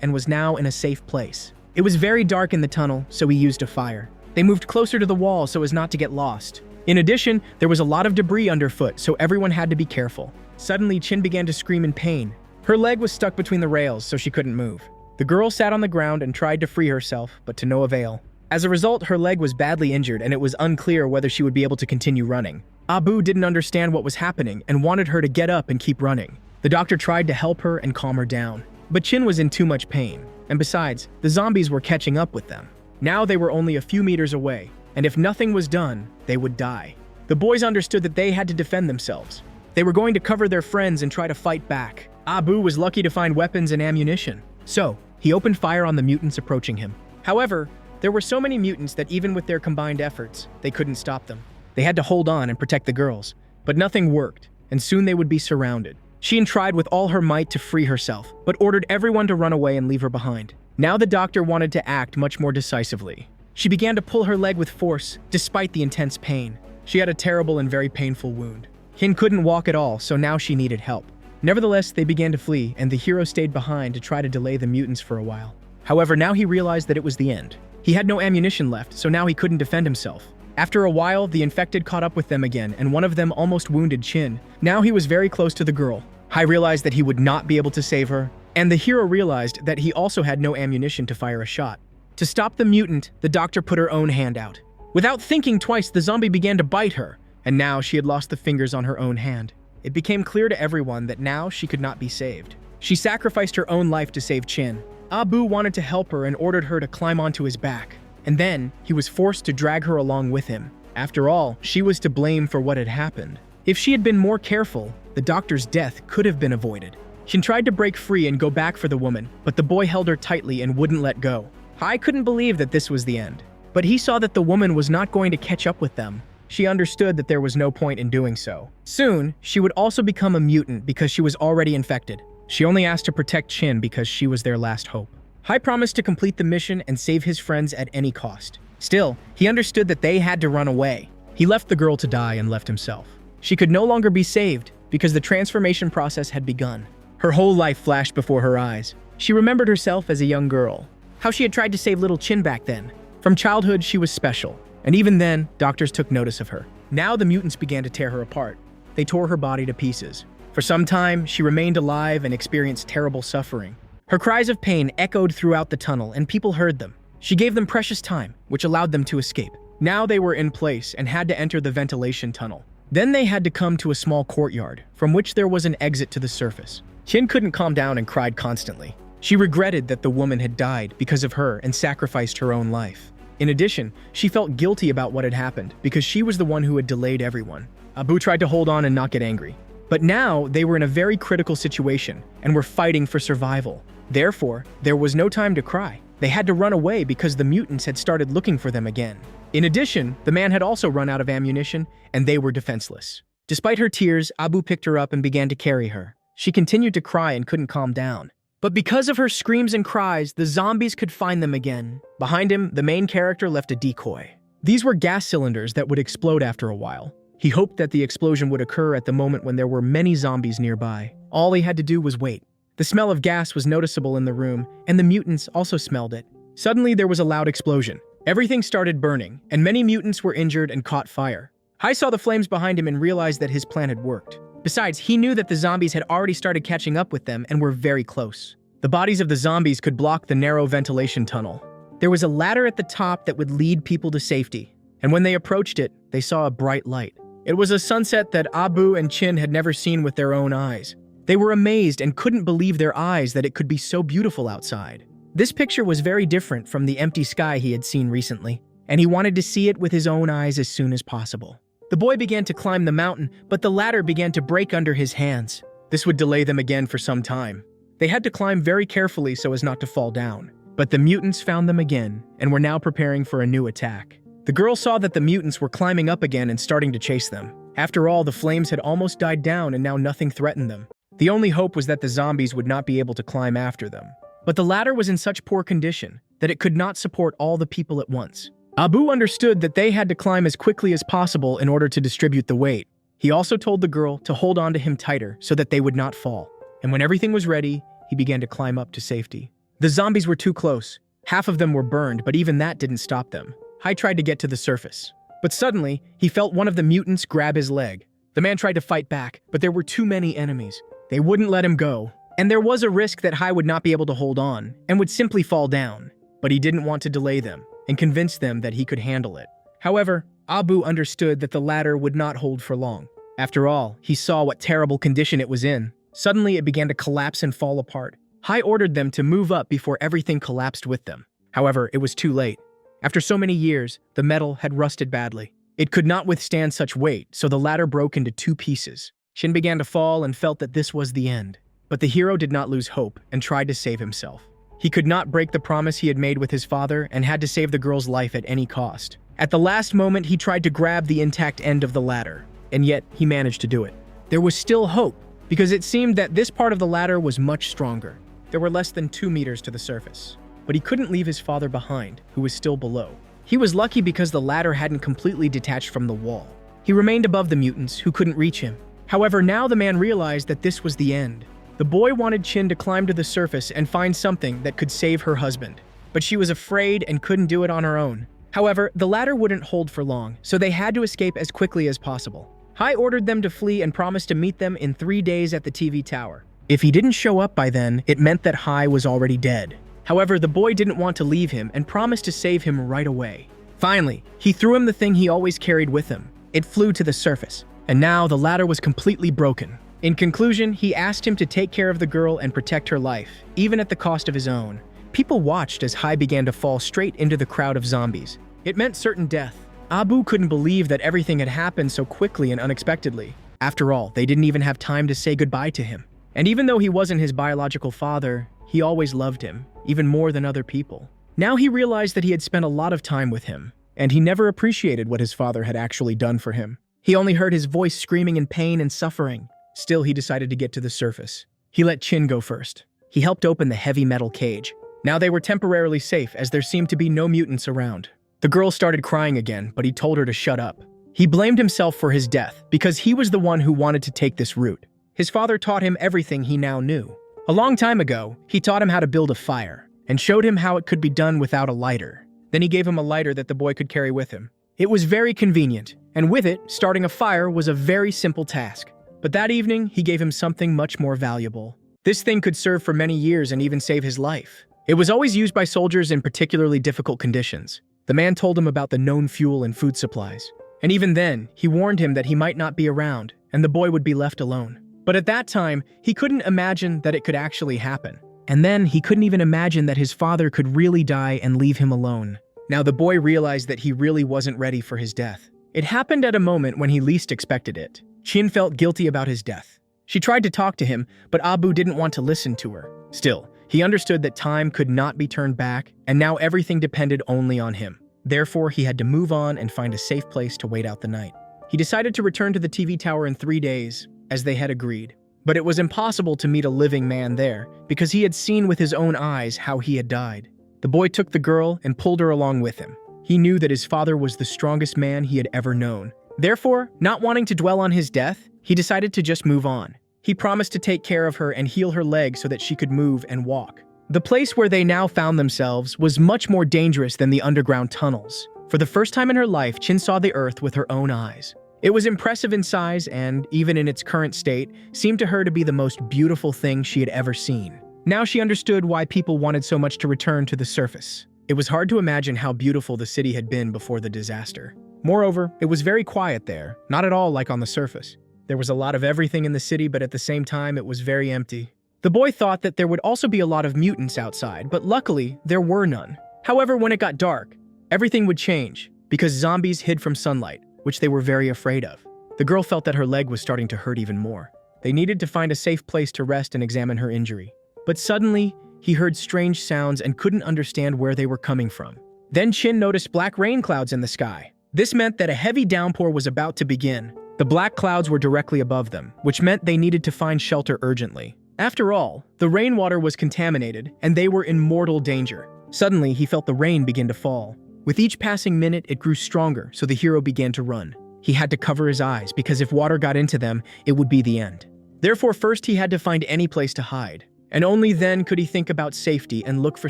and was now in a safe place. It was very dark in the tunnel, so he used a fire. They moved closer to the wall so as not to get lost. In addition, there was a lot of debris underfoot, so everyone had to be careful. Suddenly, Chin began to scream in pain. Her leg was stuck between the rails, so she couldn't move. The girl sat on the ground and tried to free herself, but to no avail. As a result, her leg was badly injured and it was unclear whether she would be able to continue running. Abu didn't understand what was happening and wanted her to get up and keep running. The doctor tried to help her and calm her down, but Chin was in too much pain. And besides, the zombies were catching up with them. Now they were only a few meters away, and if nothing was done, they would die. The boys understood that they had to defend themselves. They were going to cover their friends and try to fight back. Abu was lucky to find weapons and ammunition, so he opened fire on the mutants approaching him. However, there were so many mutants that even with their combined efforts, they couldn't stop them. They had to hold on and protect the girls, but nothing worked, and soon they would be surrounded. Shein tried with all her might to free herself, but ordered everyone to run away and leave her behind. Now the doctor wanted to act much more decisively. She began to pull her leg with force, despite the intense pain. She had a terrible and very painful wound. Hin couldn't walk at all, so now she needed help. Nevertheless, they began to flee, and the hero stayed behind to try to delay the mutants for a while. However, now he realized that it was the end. He had no ammunition left, so now he couldn't defend himself. After a while, the infected caught up with them again, and one of them almost wounded Chin. Now he was very close to the girl. Hai realized that he would not be able to save her, and the hero realized that he also had no ammunition to fire a shot. To stop the mutant, the doctor put her own hand out. Without thinking twice, the zombie began to bite her, and now she had lost the fingers on her own hand. It became clear to everyone that now she could not be saved. She sacrificed her own life to save Chin. Abu wanted to help her and ordered her to climb onto his back, and then he was forced to drag her along with him. After all, she was to blame for what had happened. If she had been more careful, the doctor's death could have been avoided. Chin tried to break free and go back for the woman, but the boy held her tightly and wouldn't let go. Hai couldn't believe that this was the end, but he saw that the woman was not going to catch up with them. She understood that there was no point in doing so. Soon, she would also become a mutant because she was already infected. She only asked to protect Chin because she was their last hope. Hai promised to complete the mission and save his friends at any cost. Still, he understood that they had to run away. He left the girl to die and left himself. She could no longer be saved because the transformation process had begun. Her whole life flashed before her eyes. She remembered herself as a young girl, how she had tried to save little Chin back then. From childhood, she was special, and even then, doctors took notice of her. Now the mutants began to tear her apart. They tore her body to pieces. For some time, she remained alive and experienced terrible suffering. Her cries of pain echoed throughout the tunnel, and people heard them. She gave them precious time, which allowed them to escape. Now they were in place and had to enter the ventilation tunnel. Then they had to come to a small courtyard, from which there was an exit to the surface. Chin couldn't calm down and cried constantly. She regretted that the woman had died because of her and sacrificed her own life. In addition, she felt guilty about what had happened because she was the one who had delayed everyone. Abu tried to hold on and not get angry. But now they were in a very critical situation and were fighting for survival. Therefore, there was no time to cry. They had to run away because the mutants had started looking for them again. In addition, the man had also run out of ammunition and they were defenseless. Despite her tears, Abu picked her up and began to carry her. She continued to cry and couldn't calm down. But because of her screams and cries, the zombies could find them again. Behind him, the main character left a decoy. These were gas cylinders that would explode after a while. He hoped that the explosion would occur at the moment when there were many zombies nearby. All he had to do was wait. The smell of gas was noticeable in the room, and the mutants also smelled it. Suddenly, there was a loud explosion. Everything started burning, and many mutants were injured and caught fire. Hai saw the flames behind him and realized that his plan had worked. Besides, he knew that the zombies had already started catching up with them and were very close. The bodies of the zombies could block the narrow ventilation tunnel. There was a ladder at the top that would lead people to safety, and when they approached it, they saw a bright light. It was a sunset that Abu and Chin had never seen with their own eyes. They were amazed and couldn't believe their eyes that it could be so beautiful outside. This picture was very different from the empty sky he had seen recently, and he wanted to see it with his own eyes as soon as possible. The boy began to climb the mountain, but the ladder began to break under his hands. This would delay them again for some time. They had to climb very carefully so as not to fall down. But the mutants found them again, and were now preparing for a new attack. The girl saw that the mutants were climbing up again and starting to chase them. After all, the flames had almost died down and now nothing threatened them. The only hope was that the zombies would not be able to climb after them. But the ladder was in such poor condition that it could not support all the people at once. Abu understood that they had to climb as quickly as possible in order to distribute the weight. He also told the girl to hold on to him tighter so that they would not fall. And when everything was ready, he began to climb up to safety. The zombies were too close. Half of them were burned, but even that didn't stop them. Hai tried to get to the surface. But suddenly, he felt one of the mutants grab his leg. The man tried to fight back, but there were too many enemies. They wouldn't let him go. And there was a risk that Hai would not be able to hold on and would simply fall down. But he didn't want to delay them and convince them that he could handle it. However, Abu understood that the ladder would not hold for long. After all, he saw what terrible condition it was in. Suddenly, it began to collapse and fall apart. Hai ordered them to move up before everything collapsed with them. However, it was too late. After so many years, the metal had rusted badly. It could not withstand such weight, so the ladder broke into two pieces. Shin began to fall and felt that this was the end. But the hero did not lose hope and tried to save himself. He could not break the promise he had made with his father and had to save the girl's life at any cost. At the last moment, he tried to grab the intact end of the ladder, and yet he managed to do it. There was still hope, because it seemed that this part of the ladder was much stronger. There were less than 2 meters to the surface. But he couldn't leave his father behind, who was still below. He was lucky because the ladder hadn't completely detached from the wall. He remained above the mutants, who couldn't reach him. However, now the man realized that this was the end. The boy wanted Chin to climb to the surface and find something that could save her husband. but she was afraid and couldn't do it on her own. However, the ladder wouldn't hold for long, so they had to escape as quickly as possible. Hai ordered them to flee and promised to meet them in 3 days at the TV tower. If he didn't show up by then, it meant that Hai was already dead. However, the boy didn't want to leave him and promised to save him right away. Finally, he threw him the thing he always carried with him. It flew to the surface, and now the ladder was completely broken. In conclusion, he asked him to take care of the girl and protect her life, even at the cost of his own. People watched as Hai began to fall straight into the crowd of zombies. It meant certain death. Abu couldn't believe that everything had happened so quickly and unexpectedly. After all, they didn't even have time to say goodbye to him. And even though he wasn't his biological father, he always loved him, even more than other people. Now he realized that he had spent a lot of time with him, and he never appreciated what his father had actually done for him. He only heard his voice screaming in pain and suffering. Still, he decided to get to the surface. He let Chin go first. He helped open the heavy metal cage. Now they were temporarily safe, as there seemed to be no mutants around. The girl started crying again, but he told her to shut up. He blamed himself for his death, because he was the one who wanted to take this route. His father taught him everything he now knew. A long time ago, he taught him how to build a fire, and showed him how it could be done without a lighter. Then he gave him a lighter that the boy could carry with him. It was very convenient, and with it, starting a fire was a very simple task. But that evening, he gave him something much more valuable. This thing could serve for many years and even save his life. It was always used by soldiers in particularly difficult conditions. The man told him about the known fuel and food supplies. And even then, he warned him that he might not be around, and the boy would be left alone. But at that time, he couldn't imagine that it could actually happen. And then, he couldn't even imagine that his father could really die and leave him alone. Now the boy realized that he really wasn't ready for his death. It happened at a moment when he least expected it. Chin felt guilty about his death. She tried to talk to him, but Abu didn't want to listen to her. Still, he understood that time could not be turned back, and now everything depended only on him. Therefore, he had to move on and find a safe place to wait out the night. He decided to return to the TV tower in 3 days, as they had agreed. But it was impossible to meet a living man there, because he had seen with his own eyes how he had died. The boy took the girl and pulled her along with him. He knew that his father was the strongest man he had ever known. Therefore, not wanting to dwell on his death, he decided to just move on. He promised to take care of her and heal her leg so that she could move and walk. The place where they now found themselves was much more dangerous than the underground tunnels. For the first time in her life, Chin saw the earth with her own eyes. It was impressive in size and, even in its current state, seemed to her to be the most beautiful thing she had ever seen. Now she understood why people wanted so much to return to the surface. It was hard to imagine how beautiful the city had been before the disaster. Moreover, it was very quiet there, not at all like on the surface. There was a lot of everything in the city, but at the same time, it was very empty. The boy thought that there would also be a lot of mutants outside, but luckily, there were none. However, when it got dark, everything would change, because zombies hid from sunlight, which they were very afraid of. The girl felt that her leg was starting to hurt even more. They needed to find a safe place to rest and examine her injury. But suddenly, he heard strange sounds and couldn't understand where they were coming from. Then Chin noticed black rain clouds in the sky. This meant that a heavy downpour was about to begin. The black clouds were directly above them, which meant they needed to find shelter urgently. After all, the rainwater was contaminated, and they were in mortal danger. Suddenly, he felt the rain begin to fall. With each passing minute, it grew stronger, so the hero began to run. He had to cover his eyes, because if water got into them, it would be the end. Therefore, first he had to find any place to hide, and only then could he think about safety and look for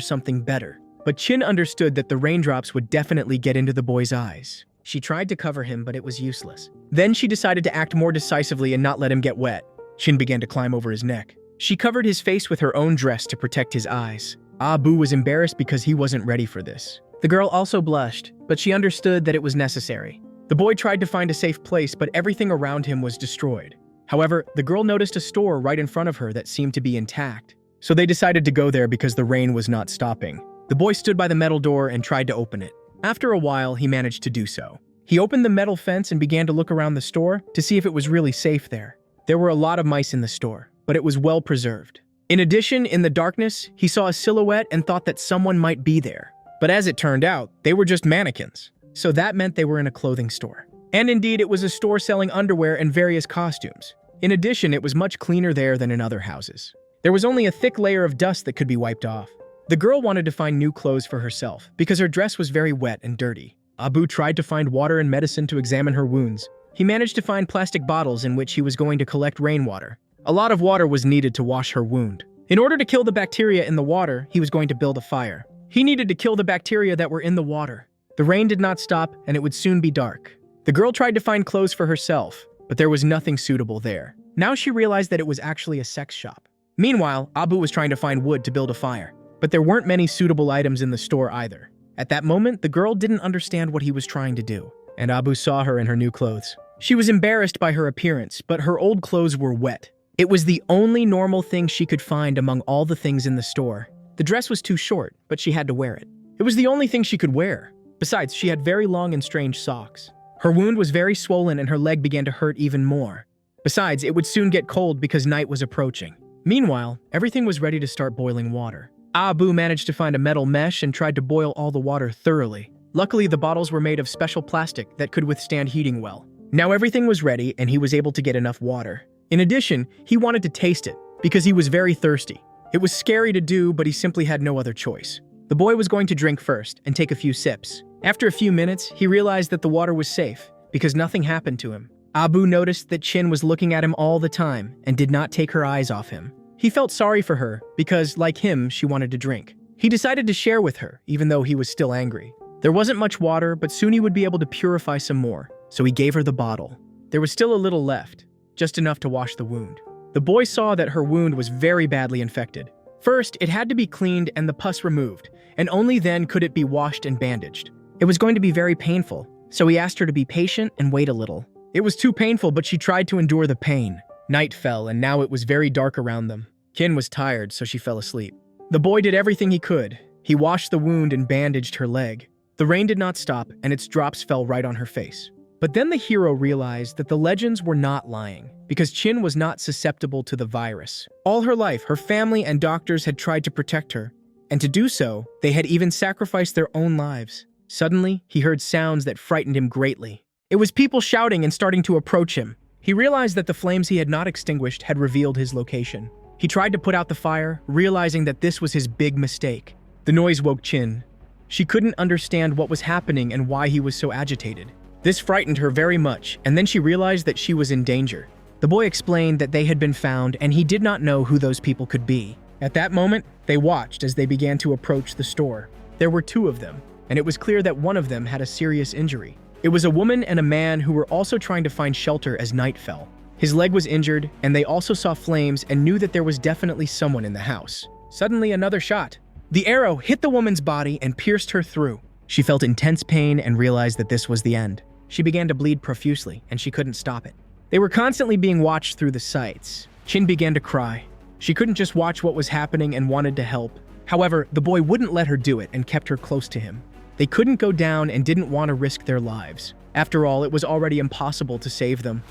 something better. But Chin understood that the raindrops would definitely get into the boy's eyes. She tried to cover him, but it was useless. Then she decided to act more decisively and not let him get wet. Chin began to climb over his neck. She covered his face with her own dress to protect his eyes. Abu was embarrassed because he wasn't ready for this. The girl also blushed, but she understood that it was necessary. The boy tried to find a safe place, but everything around him was destroyed. However, the girl noticed a store right in front of her that seemed to be intact. So they decided to go there because the rain was not stopping. The boy stood by the metal door and tried to open it. After a while, he managed to do so. He opened the metal fence and began to look around the store to see if it was really safe there. There were a lot of mice in the store, but it was well preserved. In addition, in the darkness, he saw a silhouette and thought that someone might be there. But as it turned out, they were just mannequins. So that meant they were in a clothing store. And indeed, it was a store selling underwear and various costumes. In addition, it was much cleaner there than in other houses. There was only a thick layer of dust that could be wiped off. The girl wanted to find new clothes for herself because her dress was very wet and dirty. Abu tried to find water and medicine to examine her wounds. He managed to find plastic bottles in which he was going to collect rainwater. A lot of water was needed to wash her wound. In order to kill the bacteria in the water, he was going to build a fire. He needed to kill the bacteria that were in the water. The rain did not stop, and it would soon be dark. The girl tried to find clothes for herself, but there was nothing suitable there. Now she realized that it was actually a sex shop. Meanwhile, Abu was trying to find wood to build a fire, but there weren't many suitable items in the store either. At that moment, the girl didn't understand what he was trying to do, and Abu saw her in her new clothes. She was embarrassed by her appearance, but her old clothes were wet. It was the only normal thing she could find among all the things in the store. The dress was too short, but she had to wear it. It was the only thing she could wear. Besides, she had very long and strange socks. Her wound was very swollen and her leg began to hurt even more. Besides, it would soon get cold because night was approaching. Meanwhile, everything was ready to start boiling water. Abu managed to find a metal mesh and tried to boil all the water thoroughly. Luckily, the bottles were made of special plastic that could withstand heating well. Now everything was ready and he was able to get enough water. In addition, he wanted to taste it because he was very thirsty. It was scary to do, but he simply had no other choice. The boy was going to drink first and take a few sips. After a few minutes, he realized that the water was safe because nothing happened to him. Abu noticed that Chin was looking at him all the time and did not take her eyes off him. He felt sorry for her because, like him, she wanted to drink. He decided to share with her, even though he was still angry. There wasn't much water, but soon he would be able to purify some more, so he gave her the bottle. There was still a little left, just enough to wash the wound. The boy saw that her wound was very badly infected. First, it had to be cleaned and the pus removed, and only then could it be washed and bandaged. It was going to be very painful, so he asked her to be patient and wait a little. It was too painful, but she tried to endure the pain. Night fell, and now it was very dark around them. Kin was tired, so she fell asleep. The boy did everything he could. He washed the wound and bandaged her leg. The rain did not stop, and its drops fell right on her face. But then the hero realized that the legends were not lying, because Chin was not susceptible to the virus. All her life, her family and doctors had tried to protect her, and to do so, they had even sacrificed their own lives. Suddenly, he heard sounds that frightened him greatly. It was people shouting and starting to approach him. He realized that the flames he had not extinguished had revealed his location. He tried to put out the fire, realizing that this was his big mistake. The noise woke Chin. She couldn't understand what was happening and why he was so agitated. This frightened her very much, and then she realized that she was in danger. The boy explained that they had been found and he did not know who those people could be. At that moment, they watched as they began to approach the store. There were two of them, and it was clear that one of them had a serious injury. It was a woman and a man who were also trying to find shelter as night fell. His leg was injured, and they also saw flames and knew that there was definitely someone in the house. Suddenly, another shot. The arrow hit the woman's body and pierced her through. She felt intense pain and realized that this was the end. She began to bleed profusely, and she couldn't stop it. They were constantly being watched through the sights. Chin began to cry. She couldn't just watch what was happening and wanted to help. However, the boy wouldn't let her do it and kept her close to him. They couldn't go down and didn't want to risk their lives. After all, it was already impossible to save them.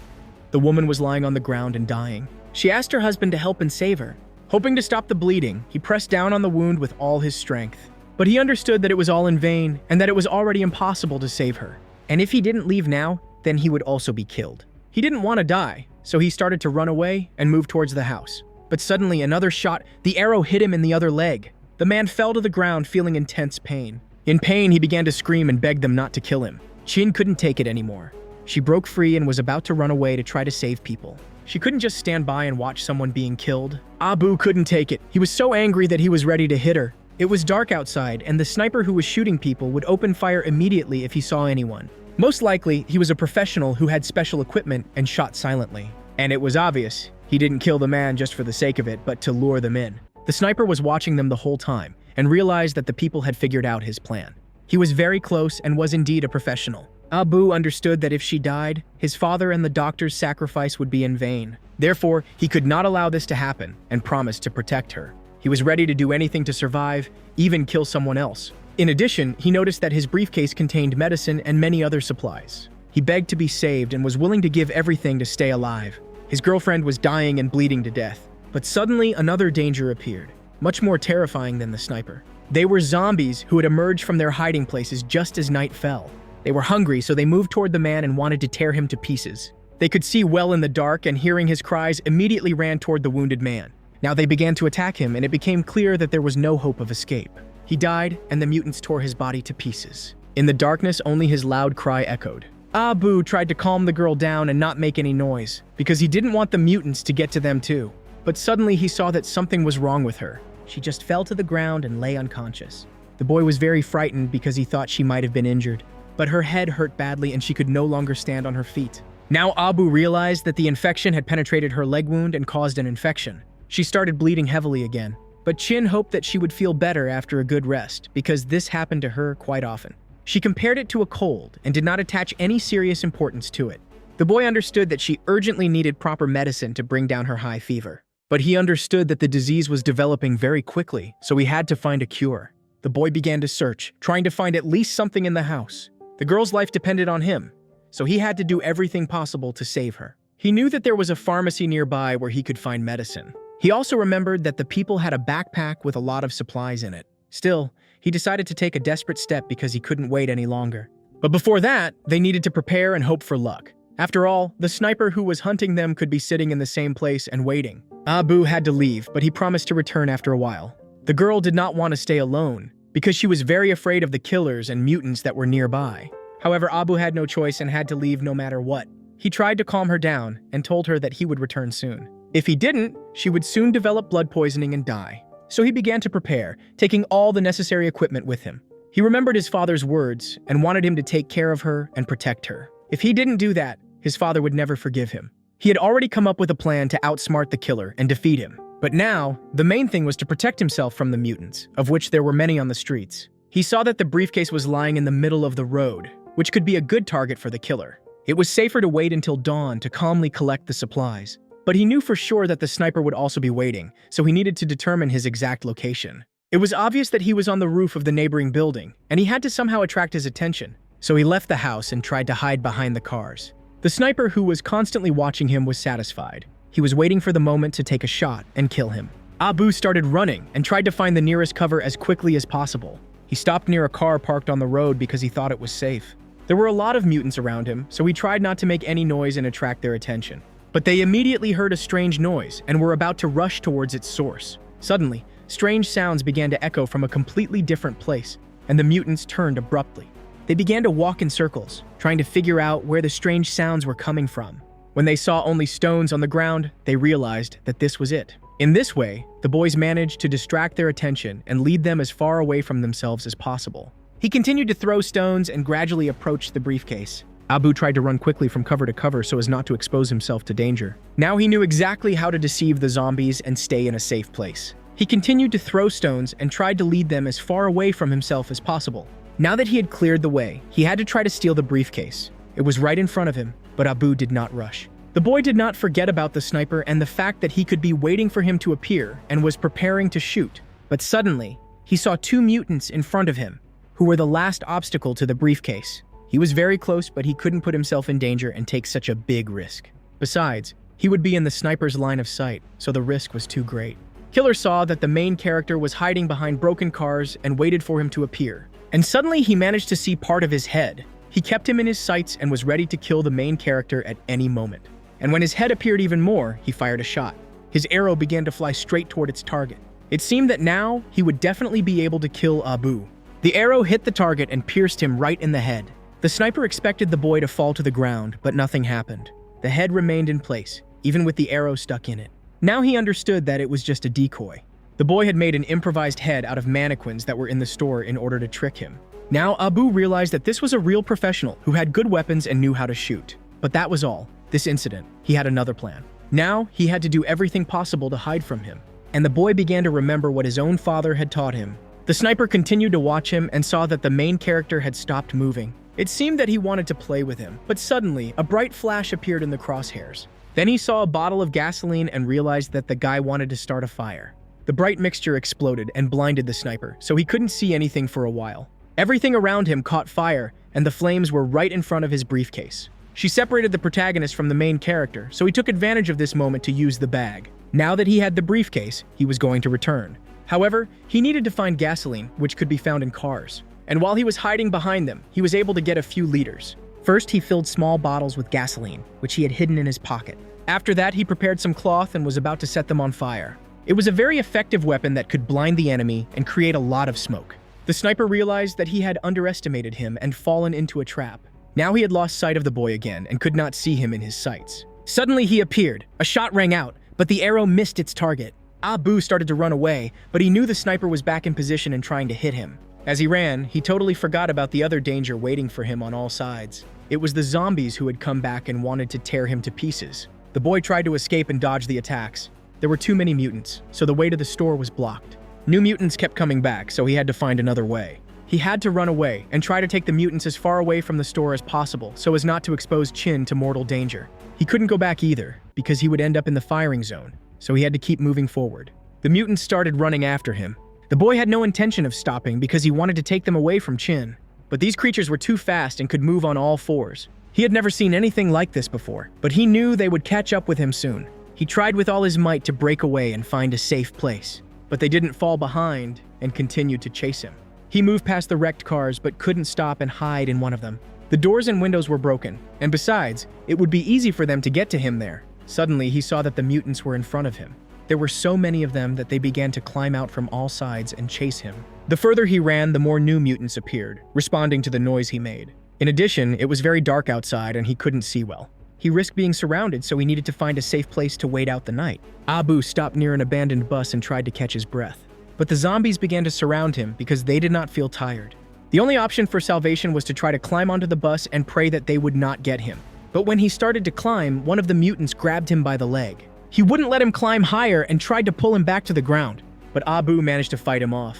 The woman was lying on the ground and dying. She asked her husband to help and save her. Hoping to stop the bleeding, he pressed down on the wound with all his strength. But he understood that it was all in vain and that it was already impossible to save her. And if he didn't leave now, then he would also be killed. He didn't want to die, so he started to run away and move towards the house. But suddenly another shot, the arrow hit him in the other leg. The man fell to the ground feeling intense pain. In pain, he began to scream and beg them not to kill him. Chin couldn't take it anymore. She broke free and was about to run away to try to save people. She couldn't just stand by and watch someone being killed. Abu couldn't take it. He was so angry that he was ready to hit her. It was dark outside, and the sniper who was shooting people would open fire immediately if he saw anyone. Most likely, he was a professional who had special equipment and shot silently. And it was obvious, he didn't kill the man just for the sake of it, but to lure them in. The sniper was watching them the whole time, and realized that the people had figured out his plan. He was very close and was indeed a professional. Abu understood that if she died, his father and the doctor's sacrifice would be in vain. Therefore, he could not allow this to happen and promised to protect her. He was ready to do anything to survive, even kill someone else. In addition, he noticed that his briefcase contained medicine and many other supplies. He begged to be saved and was willing to give everything to stay alive. His girlfriend was dying and bleeding to death. But suddenly, another danger appeared, much more terrifying than the sniper. They were zombies who had emerged from their hiding places just as night fell. They were hungry, so they moved toward the man and wanted to tear him to pieces. They could see well in the dark, and hearing his cries, immediately ran toward the wounded man. Now they began to attack him, and it became clear that there was no hope of escape. He died, and the mutants tore his body to pieces. In the darkness, only his loud cry echoed. Abu tried to calm the girl down and not make any noise, because he didn't want the mutants to get to them too. But suddenly he saw that something was wrong with her. She just fell to the ground and lay unconscious. The boy was very frightened because he thought she might have been injured, but her head hurt badly and she could no longer stand on her feet. Now Abu realized that the infection had penetrated her leg wound and caused an infection. She started bleeding heavily again, but Chin hoped that she would feel better after a good rest because this happened to her quite often. She compared it to a cold and did not attach any serious importance to it. The boy understood that she urgently needed proper medicine to bring down her high fever. But he understood that the disease was developing very quickly, so he had to find a cure. The boy began to search, trying to find at least something in the house. The girl's life depended on him, so he had to do everything possible to save her. He knew that there was a pharmacy nearby where he could find medicine. He also remembered that the people had a backpack with a lot of supplies in it. Still, he decided to take a desperate step because he couldn't wait any longer. But before that, they needed to prepare and hope for luck. After all, the sniper who was hunting them could be sitting in the same place and waiting. Abu had to leave, but he promised to return after a while. The girl did not want to stay alone because she was very afraid of the killers and mutants that were nearby. However, Abu had no choice and had to leave no matter what. He tried to calm her down and told her that he would return soon. If he didn't, she would soon develop blood poisoning and die. So he began to prepare, taking all the necessary equipment with him. He remembered his father's words and wanted him to take care of her and protect her. If he didn't do that, his father would never forgive him. He had already come up with a plan to outsmart the killer and defeat him. But now, the main thing was to protect himself from the mutants, of which there were many on the streets. He saw that the briefcase was lying in the middle of the road, which could be a good target for the killer. It was safer to wait until dawn to calmly collect the supplies. But he knew for sure that the sniper would also be waiting, so he needed to determine his exact location. It was obvious that he was on the roof of the neighboring building, and he had to somehow attract his attention. So he left the house and tried to hide behind the cars. The sniper who was constantly watching him was satisfied. He was waiting for the moment to take a shot and kill him. Abu started running and tried to find the nearest cover as quickly as possible. He stopped near a car parked on the road because he thought it was safe. There were a lot of mutants around him, so he tried not to make any noise and attract their attention. But they immediately heard a strange noise and were about to rush towards its source. Suddenly, strange sounds began to echo from a completely different place, and the mutants turned abruptly. They began to walk in circles, trying to figure out where the strange sounds were coming from. When they saw only stones on the ground, they realized that this was it. In this way, the boys managed to distract their attention and lead them as far away from themselves as possible. He continued to throw stones and gradually approached the briefcase. Abu tried to run quickly from cover to cover so as not to expose himself to danger. Now he knew exactly how to deceive the zombies and stay in a safe place. He continued to throw stones and tried to lead them as far away from himself as possible. Now that he had cleared the way, he had to try to steal the briefcase. It was right in front of him, but Abu did not rush. The boy did not forget about the sniper and the fact that he could be waiting for him to appear and was preparing to shoot. But suddenly, he saw two mutants in front of him, who were the last obstacle to the briefcase. He was very close, but he couldn't put himself in danger and take such a big risk. Besides, he would be in the sniper's line of sight, so the risk was too great. Killer saw that the main character was hiding behind broken cars and waited for him to appear. And suddenly he managed to see part of his head. He kept him in his sights and was ready to kill the main character at any moment. And when his head appeared even more, he fired a shot. His arrow began to fly straight toward its target. It seemed that now he would definitely be able to kill Abu. The arrow hit the target and pierced him right in the head. The sniper expected the boy to fall to the ground, but nothing happened. The head remained in place, even with the arrow stuck in it. Now he understood that it was just a decoy. The boy had made an improvised head out of mannequins that were in the store in order to trick him. Now Abu realized that this was a real professional who had good weapons and knew how to shoot. But that was all. This incident, he had another plan. Now he had to do everything possible to hide from him. And the boy began to remember what his own father had taught him. The sniper continued to watch him and saw that the main character had stopped moving. It seemed that he wanted to play with him, but suddenly a bright flash appeared in the crosshairs. Then he saw a bottle of gasoline and realized that the guy wanted to start a fire. The bright mixture exploded and blinded the sniper, so he couldn't see anything for a while. Everything around him caught fire, and the flames were right in front of his briefcase. She separated the protagonist from the main character, so he took advantage of this moment to use the bag. Now that he had the briefcase, he was going to return. However, he needed to find gasoline, which could be found in cars. And while he was hiding behind them, he was able to get a few liters. First, he filled small bottles with gasoline, which he had hidden in his pocket. After that, he prepared some cloth and was about to set them on fire. It was a very effective weapon that could blind the enemy and create a lot of smoke. The sniper realized that he had underestimated him and fallen into a trap. Now he had lost sight of the boy again and could not see him in his sights. Suddenly he appeared. A shot rang out, but the arrow missed its target. Abu started to run away, but he knew the sniper was back in position and trying to hit him. As he ran, he totally forgot about the other danger waiting for him on all sides. It was the zombies who had come back and wanted to tear him to pieces. The boy tried to escape and dodge the attacks. There were too many mutants, so the way to the store was blocked. New mutants kept coming back, so he had to find another way. He had to run away and try to take the mutants as far away from the store as possible so as not to expose Chin to mortal danger. He couldn't go back either, because he would end up in the firing zone, so he had to keep moving forward. The mutants started running after him. The boy had no intention of stopping because he wanted to take them away from Chin. But these creatures were too fast and could move on all fours. He had never seen anything like this before, but he knew they would catch up with him soon. He tried with all his might to break away and find a safe place, but they didn't fall behind and continued to chase him. He moved past the wrecked cars but couldn't stop and hide in one of them. The doors and windows were broken, and besides, it would be easy for them to get to him there. Suddenly, he saw that the mutants were in front of him. There were so many of them that they began to climb out from all sides and chase him. The further he ran, the more new mutants appeared, responding to the noise he made. In addition, it was very dark outside and he couldn't see well. He risked being surrounded, so he needed to find a safe place to wait out the night. Abu stopped near an abandoned bus and tried to catch his breath. But the zombies began to surround him because they did not feel tired. The only option for salvation was to try to climb onto the bus and pray that they would not get him. But when he started to climb, one of the mutants grabbed him by the leg. He wouldn't let him climb higher and tried to pull him back to the ground, but Abu managed to fight him off.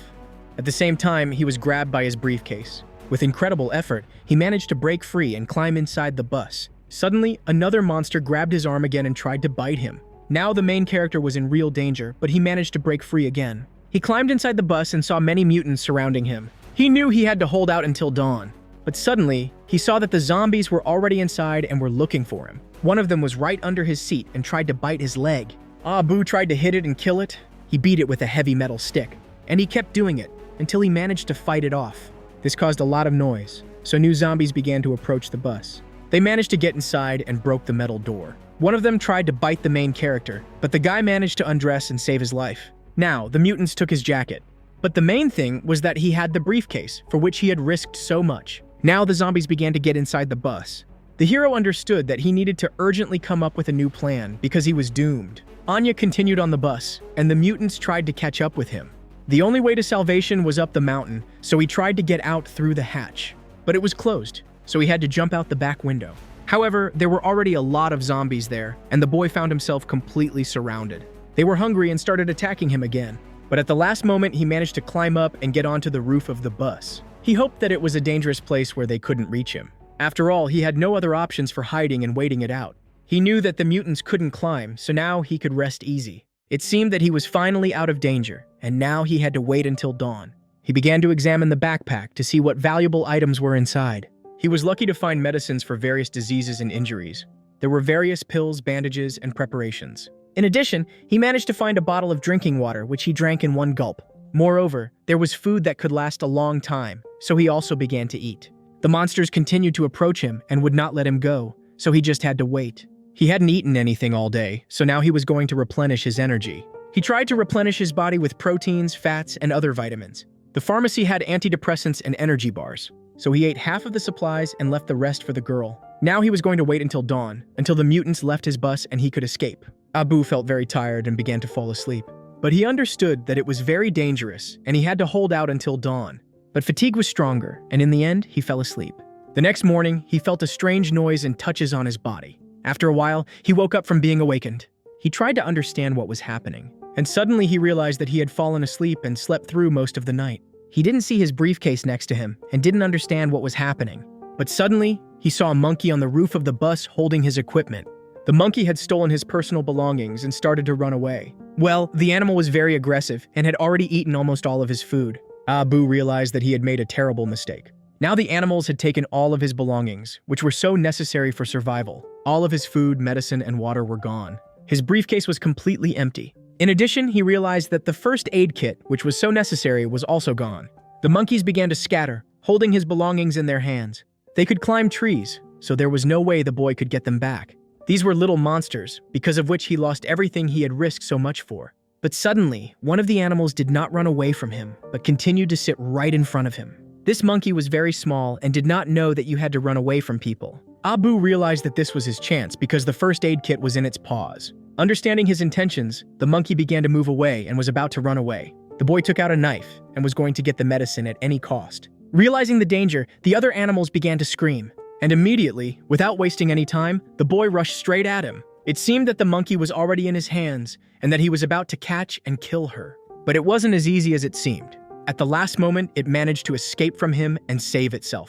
At the same time, he was grabbed by his briefcase. With incredible effort, he managed to break free and climb inside the bus. Suddenly, another monster grabbed his arm again and tried to bite him. Now the main character was in real danger, but he managed to break free again. He climbed inside the bus and saw many mutants surrounding him. He knew he had to hold out until dawn, but suddenly, he saw that the zombies were already inside and were looking for him. One of them was right under his seat and tried to bite his leg. Abu tried to hit it and kill it. He beat it with a heavy metal stick, and he kept doing it until he managed to fight it off. This caused a lot of noise, so new zombies began to approach the bus. They managed to get inside and broke the metal door. One of them tried to bite the main character, but the guy managed to undress and save his life. Now, the mutants took his jacket. But the main thing was that he had the briefcase, for which he had risked so much. Now the zombies began to get inside the bus. The hero understood that he needed to urgently come up with a new plan because he was doomed. Anya continued on the bus, and the mutants tried to catch up with him. The only way to salvation was up the mountain, so he tried to get out through the hatch. But it was closed, so he had to jump out the back window. However, there were already a lot of zombies there, and the boy found himself completely surrounded. They were hungry and started attacking him again. But at the last moment, he managed to climb up and get onto the roof of the bus. He hoped that it was a dangerous place where they couldn't reach him. After all, he had no other options for hiding and waiting it out. He knew that the mutants couldn't climb, so now he could rest easy. It seemed that he was finally out of danger, and now he had to wait until dawn. He began to examine the backpack to see what valuable items were inside. He was lucky to find medicines for various diseases and injuries. There were various pills, bandages, and preparations. In addition, he managed to find a bottle of drinking water, which he drank in one gulp. Moreover, there was food that could last a long time, so he also began to eat. The monsters continued to approach him and would not let him go, so he just had to wait. He hadn't eaten anything all day, so now he was going to replenish his energy. He tried to replenish his body with proteins, fats, and other vitamins. The pharmacy had antidepressants and energy bars, so he ate half of the supplies and left the rest for the girl. Now he was going to wait until dawn, until the mutants left his bus and he could escape. Abu felt very tired and began to fall asleep. But he understood that it was very dangerous and he had to hold out until dawn. But fatigue was stronger, and in the end, he fell asleep. The next morning, he felt a strange noise and touches on his body. After a while, he woke up from being awakened. He tried to understand what was happening, and suddenly he realized that he had fallen asleep and slept through most of the night. He didn't see his briefcase next to him and didn't understand what was happening. But suddenly, he saw a monkey on the roof of the bus holding his equipment. The monkey had stolen his personal belongings and started to run away. Well, the animal was very aggressive and had already eaten almost all of his food. Abu realized that he had made a terrible mistake. Now the animals had taken all of his belongings, which were so necessary for survival. All of his food, medicine, and water were gone. His briefcase was completely empty. In addition, he realized that the first aid kit, which was so necessary, was also gone. The monkeys began to scatter, holding his belongings in their hands. They could climb trees, so there was no way the boy could get them back. These were little monsters, because of which he lost everything he had risked so much for. But suddenly, one of the animals did not run away from him, but continued to sit right in front of him. This monkey was very small and did not know that you had to run away from people. Abu realized that this was his chance because the first aid kit was in its paws. Understanding his intentions, the monkey began to move away and was about to run away. The boy took out a knife and was going to get the medicine at any cost. Realizing the danger, the other animals began to scream. And immediately, without wasting any time, the boy rushed straight at him. It seemed that the monkey was already in his hands and that he was about to catch and kill her. But it wasn't as easy as it seemed. At the last moment, it managed to escape from him and save itself.